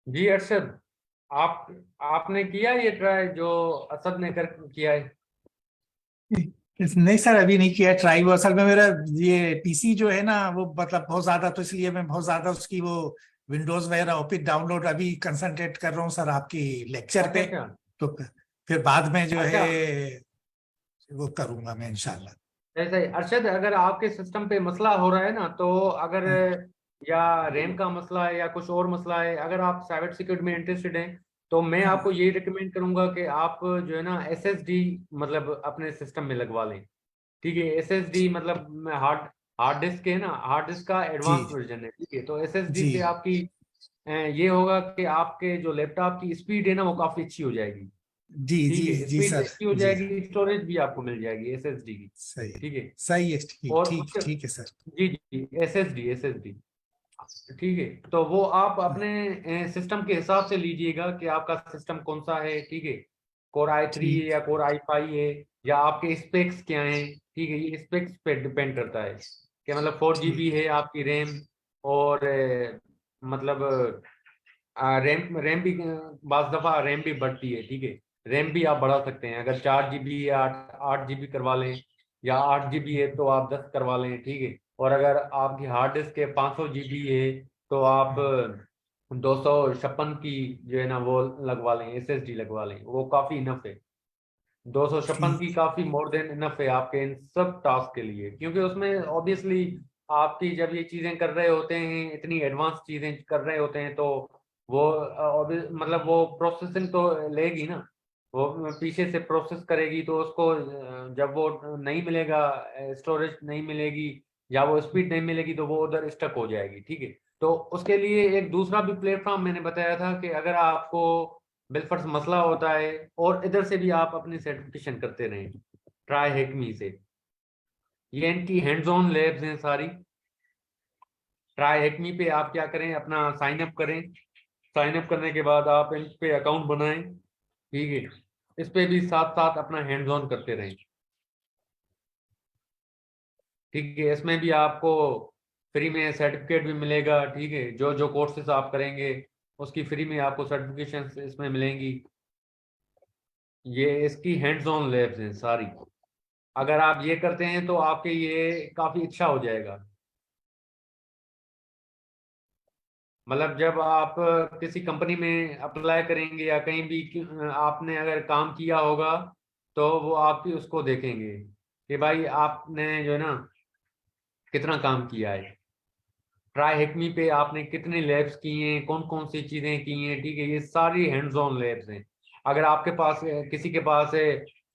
जी अरशद, आप आपने किया ये ट्राई जो असद ने कर किया है?
नहीं सर, अभी नहीं किया ट्राई। वो असल में मेरा ये पीसी जो है ना, वो मतलब बहुत ज्यादा, तो इसलिए मैं बहुत ज्यादा उसकी वो विंडोज वगैरह ओपी डाउनलोड अभी कंसंट्रेट कर रहा हूँ सर आपकी लेक्चर
अच्छा
पे।
अच्छा
तो फिर बाद में जो
अच्छा।
है वो करूंगा मैं इंशाल्लाह।
जैसे अरशद, अगर आपके सिस्टम पे मसला हो रहा है ना, तो अगर
हाँ,
या रैम का मसला है या कुछ और मसला है, अगर आप साइबर सिक्योरिटी में इंटरेस्टेड हैं, तो मैं
हाँ,
आपको ये रिकमेंड करूंगा कि आप जो है ना एसएसडी मतलब अपने सिस्टम में लगवा लें। ठीक है, एसएसडी मतलब हार्ड हार्ड डिस्क है ना, हार्ड डिस्क का
जी
एडवांस वर्जन है। ठीक है, तो एसएसडी
जी
से आपकी ये होगा कि आपके जो लैपटॉप की स्पीड है ना वो काफी अच्छी हो जाएगी।
जी जी
ठीक है,
जी
स्पीड भी
सर।
अच्छी हो
जी
जाएगी, स्टोरेज भी आपको मिल जाएगी एसएसडी की।
सही है।
ठीक है।
सही है, ठीक
और
ठीक
उसके
ठीक है सर।
जी जी एसएसडी एसएसडी। ठीक है, तो वो आप अपने सिस्टम के हिसाब से लीजिएगा कि आपका सिस्टम कौन सा है। ठीक है, कोर i3 है
ठीक।
या कोर i5 है, या आपके स्पेक्स क्या हैं। ठीक है, ये स्पेक्स पे डिपेंड करता है कि मतलब 4 GB
ठीक।
है आपकी रैम, और मतलब रैम रैम भी बाज दफा रैम भी बढ़ती है। ठीक है, रैम भी आप बढ़ा सकते हैं, अगर 4 GB या 8 GB करवा लें, या 8 GB है तो आप 10 करवा लें। ठीक है, और अगर आपकी हार्ड डिस्क है 500 GB है, तो आप 256 की जो है ना वो लगवा लें, एसएसडी लगवा लें, वो काफी इनफ है। 256 की
ठीक।
काफी मोर देन इनफ है आपके इन सब टास्क के लिए, क्योंकि उसमें ऑब्वियसली आपकी जब ये चीजें कर रहे होते हैं, इतनी एडवांस चीजें कर रहे होते हैं, तो वो मतलब वो प्रोसेसिंग तो लेगी ना, वो पीछे से प्रोसेस करेगी, तो उसको जब वो नहीं मिलेगा, स्टोरेज नहीं मिलेगी या वो स्पीड नहीं मिलेगी, तो वो उधर स्टक हो जाएगी। ठीक है, तो उसके लिए एक दूसरा भी प्लेटफॉर्म मैंने बताया था कि अगर आपको बिलफर्स मसला होता है, और इधर से भी आप अपनी सर्टिफिकेशन करते रहें ट्राई हैकमी से। ये इनकी हैंड्स ऑन लैब्स हैं सारी। ट्राई हैकमी पे आप क्या करें, अपना साइन अप करें, साइन अप करने के बाद आप इन पे अकाउंट बनाएं। ठीक है, इस पे भी साथ साथ अपना हैंड्स ऑन करते रहें। ठीक है, इसमें भी आपको फ्री में सर्टिफिकेट भी मिलेगा। ठीक है, जो जो कोर्सेज आप करेंगे उसकी फ्री में आपको सर्टिफिकेशन इसमें मिलेंगी। ये इसकी हैंड्स ऑन लैब्स हैं सारी। अगर आप ये करते हैं तो आपके ये काफी अच्छा हो जाएगा। मतलब जब आप किसी कंपनी में अप्लाई करेंगे या कहीं भी आपने अगर काम किया होगा, तो वो आपकी उसको देखेंगे कि भाई आपने जो है ना कितना काम किया है, ट्राई हेकमी पे आपने कितने लैब्स किए हैं, कौन कौन सी चीजें की हैं। ठीक है, ये सारी हैंड्स ऑन लैब्स हैं। अगर आपके पास किसी के पास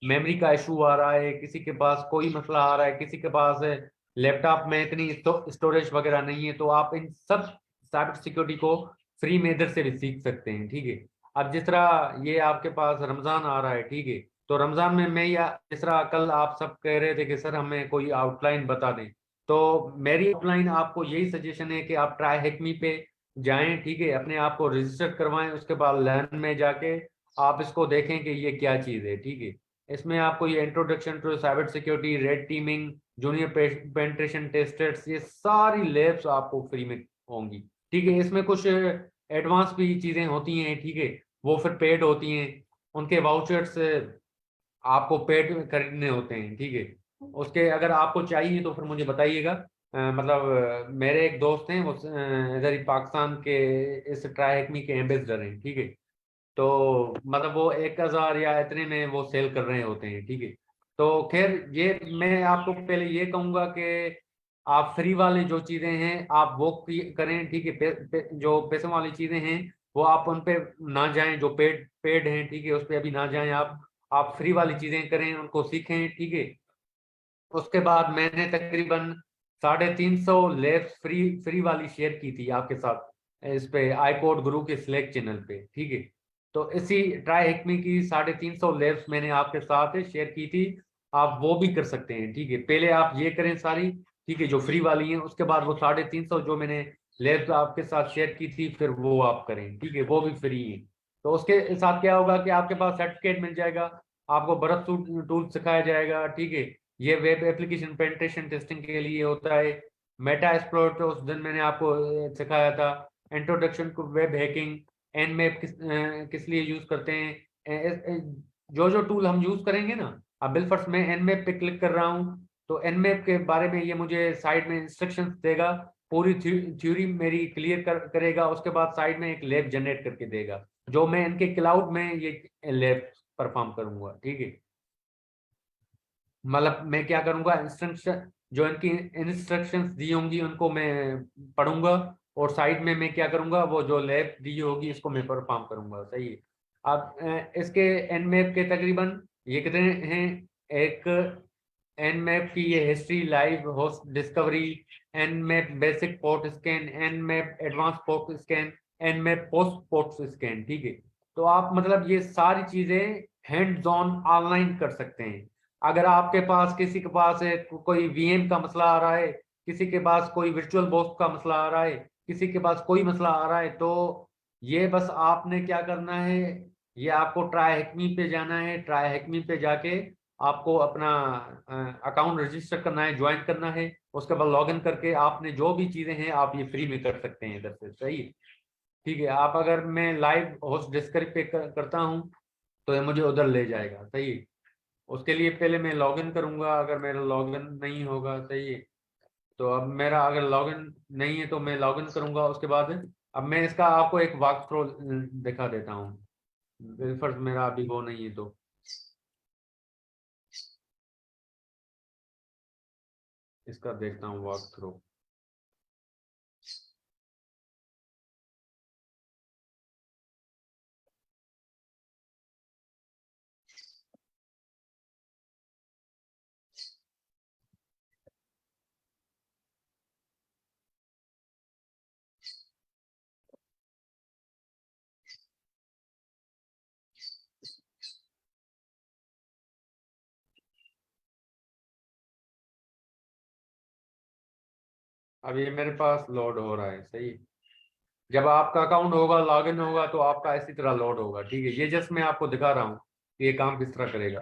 मेमोरी का इशू आ रहा है, किसी के पास कोई मसला आ रहा है, किसी के पास लैपटॉप में इतनी स्टोरेज वगैरह नहीं है, तो आप इन सब साइबर सिक्योरिटी को फ्री में इधर से भी सीख सकते हैं। ठीक है, अब जिस तरह ये आपके पास रमजान आ रहा है, ठीक है, तो रमजान में मैं या जिस तरह कल आप सब कह रहे थे कि सर हमें कोई आउटलाइन बता दें, तो मेरी आउटलाइन आपको यही सजेशन है कि आप ट्राई हैकमी पे जाएं। ठीक है, अपने आप को रजिस्टर करवाएं, उसके बाद लर्न में जाके आप इसको देखें कि ये क्या चीज़ है। ठीक है, इसमें आपको ये introduction to cyber security, red teaming, junior penetration testers, ये सारी लैब्स आपको फ्री में होंगी, ठीक है। इसमें कुछ एडवांस भी चीज़ें होती हैं, ठीक है, वो फिर पेड होती हैं, उनके वाउचर्स आपको पेड खरीदने होते हैं, ठीक है। उसके अगर आपको चाहिए तो फिर मुझे बताइएगा। मतलब मेरे एक दोस्त हैं, वो इधर ही पाकिस्तान के इस ट्राई के एम्बेसडर हैं, ठीक है। तो मतलब वो 1000 या इतने में वो सेल कर रहे होते हैं, ठीक है। तो खैर ये मैं आपको पहले ये कहूँगा कि आप फ्री वाले जो चीज़ें हैं आप वो करें, ठीक है। जो पैसे वाली चीज़ें हैं वो आप उन पे ना जाएं, जो पेड पेड हैं, ठीक है, उस पर अभी ना जाएं आप फ्री वाली चीज़ें करें, उनको सीखें, ठीक है। उसके बाद मैंने तकरीबन 350 लैब्स फ्री वाली शेयर की थी आपके साथ इस पे iCode गुरु के स्लैक चैनल पे, ठीक है। तो इसी ट्राई हेकमी की 350 लैब्स मैंने आपके साथ शेयर की थी, आप वो भी कर सकते हैं, ठीक है। पहले आप ये करें सारी, ठीक है, जो फ्री वाली हैं, उसके बाद वो 350 जो मैंने लैब्स आपके साथ शेयर की थी फिर वो आप करें, ठीक है, वो भी फ्री है। तो उसके साथ क्या होगा कि आपके पास सर्टिफिकेट मिल जाएगा, आपको बर्फ टूल सिखाया जाएगा, ठीक है। ये वेब एप्लीकेशन पेनिट्रेशन टेस्टिंग के लिए होता है। मेटा एक्सप्लोर तो उस दिन मैंने आपको सिखाया था। Introduction to web hacking, Nmap किस लिए यूज करते हैं, जो टूल हम यूज करेंगे ना। अब बिलफर्स्ट मैं एनमैप पे क्लिक कर रहा हूँ तो एनमैप के बारे में ये मुझे साइड में इंस्ट्रक्शंस देगा, पूरी थ्योरी मेरी क्लियर करेगा। उसके बाद साइड में एक लैब जनरेट करके देगा, जो मैं इनके क्लाउड में ये लैब परफॉर्म करूंगा, ठीक है। मतलब मैं क्या करूंगा, इंस्ट्रक्शन जो इनकी इंस्ट्रक्शंस दी होंगी उनको मैं पढ़ूंगा, और साइड में मैं क्या करूंगा, वो जो लैब दी होगी इसको मैं परफॉर्म करूंगा, सही है। अब इसके एनमैप के तकरीबन ये कितने हैं, एक एनमैप की ये history, live host discovery, Nmap basic port scan, Nmap advance port scan, Nmap post port scan, ठीक है। तो आप मतलब ये सारी चीजें हैंड्स ऑन ऑनलाइन कर सकते हैं। अगर आपके पास किसी के पास कोई वीएम का मसला आ रहा है, किसी के पास कोई वर्चुअल बॉक्स का मसला आ रहा है, किसी के पास कोई मसला आ रहा है, तो ये बस आपने क्या करना है, ये आपको ट्राई हैकमी पे जाना है। ट्राई हैकमी पे जाके आपको अपना अकाउंट रजिस्टर करना है, ज्वाइन करना है। उसके बाद लॉगिन करके आपने जो भी चीजें हैं आप ये फ्री में कर सकते हैं इधर से, सही है, ठीक है। आप अगर मैं लाइव होस्ट डिस्कवरी पे करता हूँ तो ये मुझे उधर ले जाएगा, सही है। उसके लिए पहले मैं लॉगिन करूंगा, अगर मेरा लॉगिन नहीं होगा, सही है। तो अब मेरा अगर लॉगिन नहीं है तो मैं लॉगिन करूंगा। उसके बाद अब मैं इसका आपको एक वॉक थ्रू दिखा देता हूँ। फर्स्ट मेरा अभी वो नहीं है तो इसका देखता हूँ वॉक थ्रू। अब ये मेरे पास लोड हो रहा है, सही है। जब आपका अकाउंट होगा, लॉगिन होगा, तो आपका इसी तरह लोड होगा, ठीक है। ये जस्ट मैं आपको दिखा रहा हूँ कि ये काम किस तरह करेगा।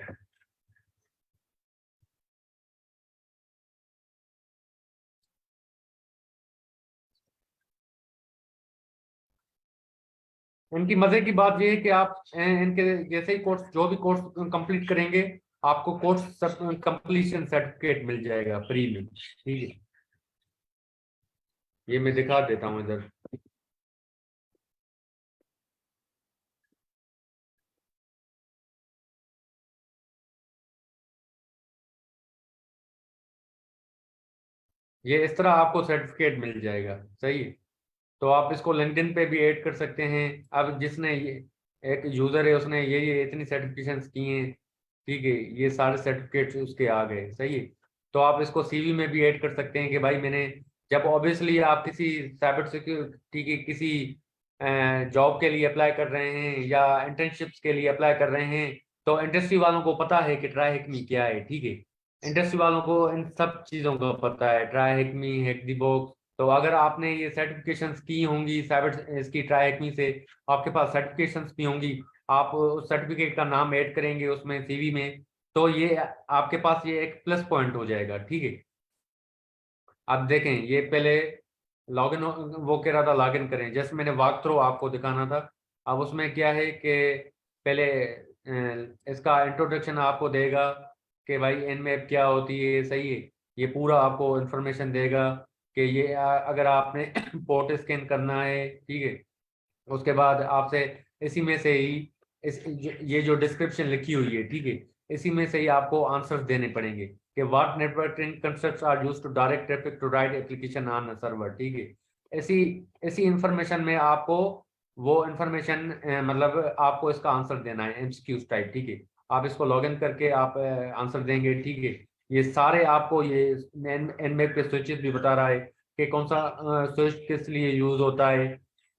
इनकी मजे की बात ये है कि आप इनके जैसे ही कोर्स, जो भी कोर्स कंप्लीट करेंगे, आपको कोर्स कंप्लीशन सर्टिफिकेट मिल जाएगा फ्री में, ठीक है। ये मैं दिखा देता हूँ इधर। ये इस तरह आपको सर्टिफिकेट मिल जाएगा, सही है। तो आप इसको लिंक्डइन पे भी ऐड कर सकते हैं। अब जिसने ये एक यूजर है, उसने ये इतनी सर्टिफिकेशंस की हैं, ठीक है, ये सारे सर्टिफिकेट्स उसके आ गए, सही है। तो आप इसको सीवी में भी ऐड कर सकते हैं कि भाई मैंने, जब ऑब्वियसली आप किसी साइबर सिक्योरिटी की किसी जॉब के लिए अप्लाई कर रहे हैं या इंटर्नशिप्स के लिए अप्लाई कर रहे हैं, तो इंडस्ट्री वालों को पता है कि ट्राई हैकमी क्या है, ठीक है। इंडस्ट्री वालों को इन सब चीज़ों का पता है, ट्राई हैकमी, हैक द बॉक्स। तो अगर आपने ये सर्टिफिकेशंस की होंगी साइबर इसकी ट्राई हैकमी से, आपके पास सर्टिफिकेशंस भी होंगी, आप उस सर्टिफिकेट का नाम ऐड करेंगे उसमें सीवी में, तो ये आपके पास ये एक प्लस पॉइंट हो जाएगा, ठीक है। अब देखें, ये पहले लॉगिन वो कह रहा था लॉगिन करें, जैसे मैंने वॉक थ्रू आपको दिखाना था। अब उसमें क्या है कि पहले इसका इंट्रोडक्शन आपको देगा कि भाई एनमैप क्या होती है, सही है। ये पूरा आपको इंफॉर्मेशन देगा कि ये अगर आपने पोर्ट स्कैन करना है, ठीक है। उसके बाद आपसे इसी में से ही ये जो डिस्क्रिप्शन लिखी हुई है, ठीक है, इसी में से ही आपको आंसर्स देने पड़ेंगे कि what networking concepts are used to direct traffic to right application on a server, ठीक है। ऐसी ऐसी इंफॉर्मेशन में आपको वो इंफॉर्मेशन मतलब आपको इसका आंसर देना है एमसीक्यूज टाइप, ठीक है। आप इसको लॉगिन करके आप आंसर देंगे, ठीक है। ये सारे आपको ये एनमैप के स्विचेस भी बता रहा है कि कौन सा स्विच किस लिए यूज होता है,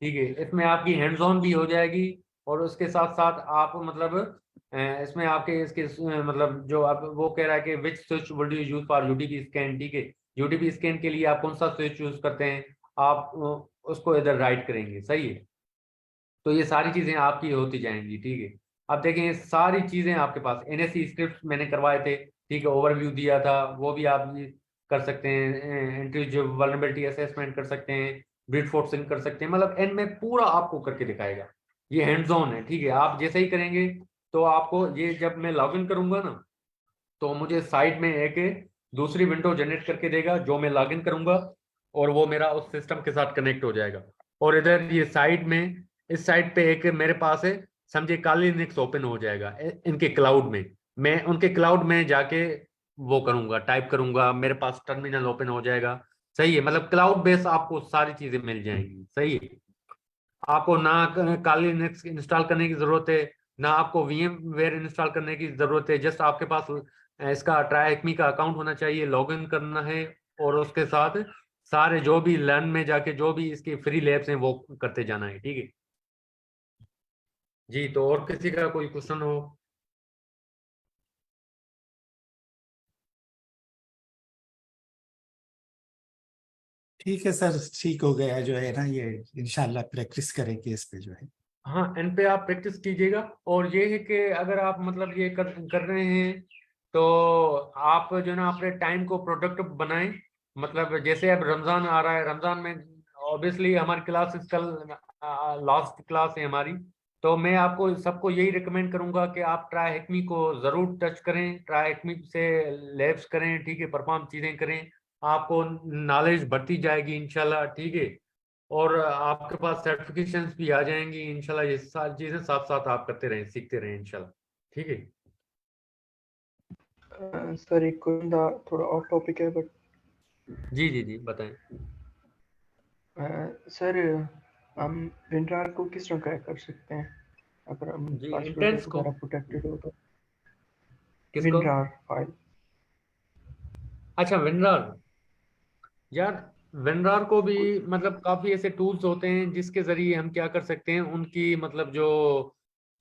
ठीक है। इसमें आपकी हैंड्स ऑन भी हो जाएगी और उसके साथ साथ आप मतलब इसमें आपके इसके मतलब जो आप वो कह रहा है कि which switch would you use for UDP scan, ठीक है। यूडीपी स्कैन के लिए आप कौन सा स्विच यूज करते हैं, आप उसको इधर राइट करेंगे, सही है। तो ये सारी चीजें आपकी होती जाएंगी, ठीक है। अब देखें, ये सारी चीजें आपके पास एनएससी स्क्रिप्ट मैंने करवाए थे, ठीक है, ओवरव्यू दिया था, वो भी आप कर सकते हैं। एंट्री जो वल्नरेबिलिटी असेसमेंट कर सकते हैं, ब्रीट फोर्सिंग कर सकते हैं, मतलब एंड में पूरा आपको करके दिखाएगा। ये हैंड्स ऑन है, ठीक है। आप जैसे ही करेंगे तो आपको ये जब मैं लॉगिन करूंगा ना, तो मुझे साइड में एक दूसरी विंडो जनरेट करके देगा जो मैं लॉगिन करूंगा, और वो मेरा उस सिस्टम के साथ कनेक्ट हो जाएगा। और इधर ये साइड में इस साइड पे एक मेरे पास है, समझे, काली लिनक्स ओपन हो जाएगा इनके क्लाउड में। मैं उनके क्लाउड में जाके वो करूंगा, टाइप करूंगा, मेरे पास टर्मिनल ओपन हो जाएगा, सही है। मतलब क्लाउड बेस आपको सारी चीजें मिल जाएंगी, सही है। आपको ना काली लिनक्स इंस्टॉल करने की जरूरत है, ना आपको वीएम वेयर इंस्टॉल करने की जरूरत है। जस्ट आपके पास इसका ट्राई का अकाउंट होना चाहिए, लॉगिन करना है, और उसके साथ सारे जो भी लर्न में जाके जो भी इसके फ्री लैब्स हैं वो करते जाना है, ठीक है जी। तो और किसी का कोई क्वेश्चन हो?
ठीक है सर, ठीक हो गया जो है ना, ये इंशाल्लाह प्रैक्टिस करेंगे इस पे जो है।
हाँ, इन पे आप प्रैक्टिस कीजिएगा। और ये है कि अगर आप मतलब ये कर रहे हैं तो आप जो है ना अपने टाइम को प्रोडक्टिव बनाएं। मतलब जैसे अब रमजान आ रहा है, रमजान में ऑब्वियसली हमारी क्लासेस कल लास्ट क्लास है हमारी, तो मैं आपको सबको यही रिकमेंड करूंगा कि आप ट्राई हैकमी को जरूर टच करें, ट्राई हैकमी से लैब्स करें, ठीक है, परफॉर्म चीजें करें, आपको नॉलेज बढ़ती जाएगी इंशाल्लाह, ठीक है। और आपके पास सर्टिफिकेशंस भी आ जाएंगी इंशाल्लाह। ये सारी चीजें साथ साथ आप करते रहें, सीखते रहें इंशाल्लाह, ठीक है।
सर एक क्वेश्चन था, थोड़ा ऑफ टॉपिक है बट
जी जी जी, बताएं।
सर हम विंड्रार को किस तरह क्रैक कर सकते हैं अगर हम
जी,
पासवर्ड
इंटेंस को,
वगैरह प्रोटेक्टेड हो तो?
किसको?
विंड्रार फाइल।
अच्छा, विनरार। यार, विनरार को भी मतलब काफी ऐसे टूल्स होते हैं जिसके जरिए हम क्या कर सकते हैं, उनकी मतलब जो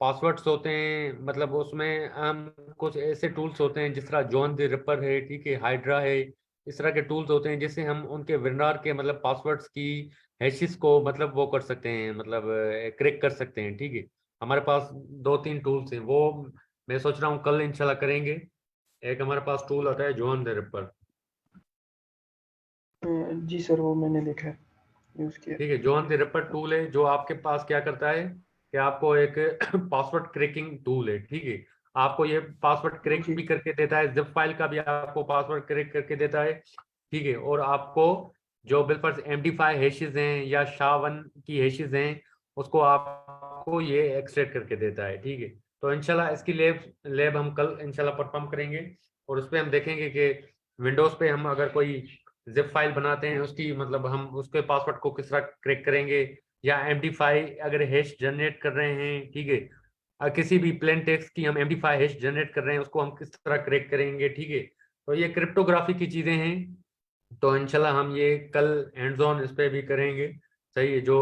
पासवर्ड्स होते हैं, मतलब उसमें हम कुछ ऐसे टूल्स होते हैं जिस तरह जॉन द रिपर है, ठीक है, हाइड्रा है, इस तरह के टूल्स होते हैं जिससे हम उनके विनरार के मतलब पासवर्ड्स की हैशेस को मतलब वो कर सकते हैं, मतलब क्रैक कर सकते हैं, ठीक है। हमारे पास 2-3 टूल्स हैं, वो मैं सोच रहा हूँ कल इंशाल्लाह करेंगे। एक हमारे पास टूल आता है जॉन द रिपर,
जी सर, वो मैंने देखा है, यूज़ किया।
ठीक है। जॉन द रिपर टूल है जो आपके पास क्या करता है कि आपको एक पासवर्ड क्रैकिंग टूल है, ठीक है। आपको ये पासवर्ड क्रैक
जी
भी करके देता है, जिप फाइल का भी आपको पासवर्ड क्रैक करके देता है, ठीक है। और आपको जो बिलफर्स MD5 हैशेस हैं या SHA-1 की हैशेस हैं, उसको आपको ये एक्सट्रैक्ट करके देता है, ठीक है। तो इंशाल्लाह इसकी लैब हम कल इंशाल्लाह परफॉर्म करेंगे, और उस पर हम देखेंगे कि विंडोज पे हम अगर कोई जिप फाइल बनाते हैं, उसकी मतलब हम उसके पासवर्ड को किस तरह क्रैक करेंगे, या MD5 अगर हैश जनरेट कर रहे हैं, ठीक है, किसी भी प्लेन टेक्स्ट की हम MD5 हैश जनरेट कर रहे हैं, उसको हम किस तरह क्रैक करेंगे, ठीक है। तो ये क्रिप्टोग्राफी की चीजें हैं, तो इंशाल्लाह हम ये कल हैंड्स ऑन इस पे भी करेंगे, सही है। जो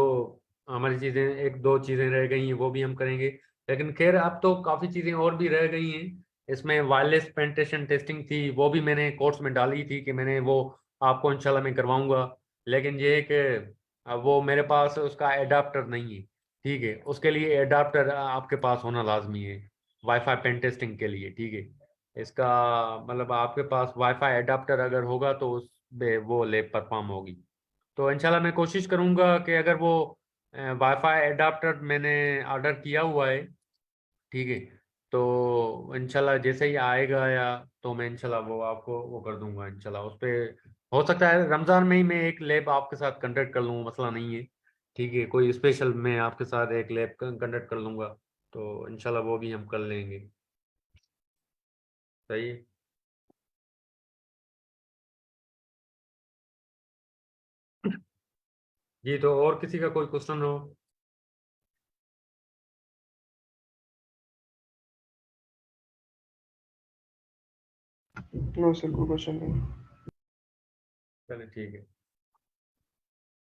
हमारी चीजें 1-2 चीजें रह गई हैं वो भी हम करेंगे, लेकिन खैर अब तो काफी चीजें और भी रह गई हैं। इसमें वायरलेस पेनिट्रेशन टेस्टिंग थी, वो भी मैंने कोर्स में डाली थी कि मैंने वो आपको इंशाल्लाह मैं करवाऊंगा, लेकिन ये है कि अब वो मेरे पास उसका एडाप्टर नहीं है, ठीक है। उसके लिए एडाप्टर आपके पास होना लाजमी है वाईफाई पेन टेस्टिंग के लिए, ठीक है। इसका मतलब आपके पास वाईफाई एडाप्टर अगर होगा तो उस पे वो लैब परफॉर्म होगी। तो इंशाल्लाह मैं कोशिश करूंगा कि अगर वो वाईफाई एडाप्टर मैंने ऑर्डर किया हुआ है, ठीक है, तो इंशाल्लाह जैसे ही आएगा या तो मैं इंशाल्लाह वो आपको वो कर दूंगा इंशाल्लाह। उस पे हो सकता है रमज़ान में ही मैं एक लैब आपके साथ कंडक्ट कर लूँ, मसला नहीं है, ठीक है, कोई स्पेशल मैं आपके साथ एक लैब कंडक्ट कर लूँगा, तो इंशाल्लाह वो भी हम कर लेंगे। सही है। जी, तो और किसी का कोई क्वेश्चन हो?
नो सर, कोई क्वेश्चन नहीं।
चलिए ठीक है,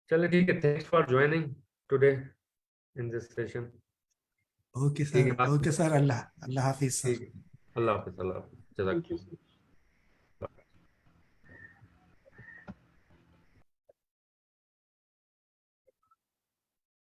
चलिए ठीक है, thanks for joining today in this session.
Okay
ठीक
सर,
है,
ओके सर, अल्लाह अल्लाह हाफिज सर।
ठीक है, अल्लाह हाफिज़, अल्लाह हाफिज़, जज़ाक।
Thank you sir.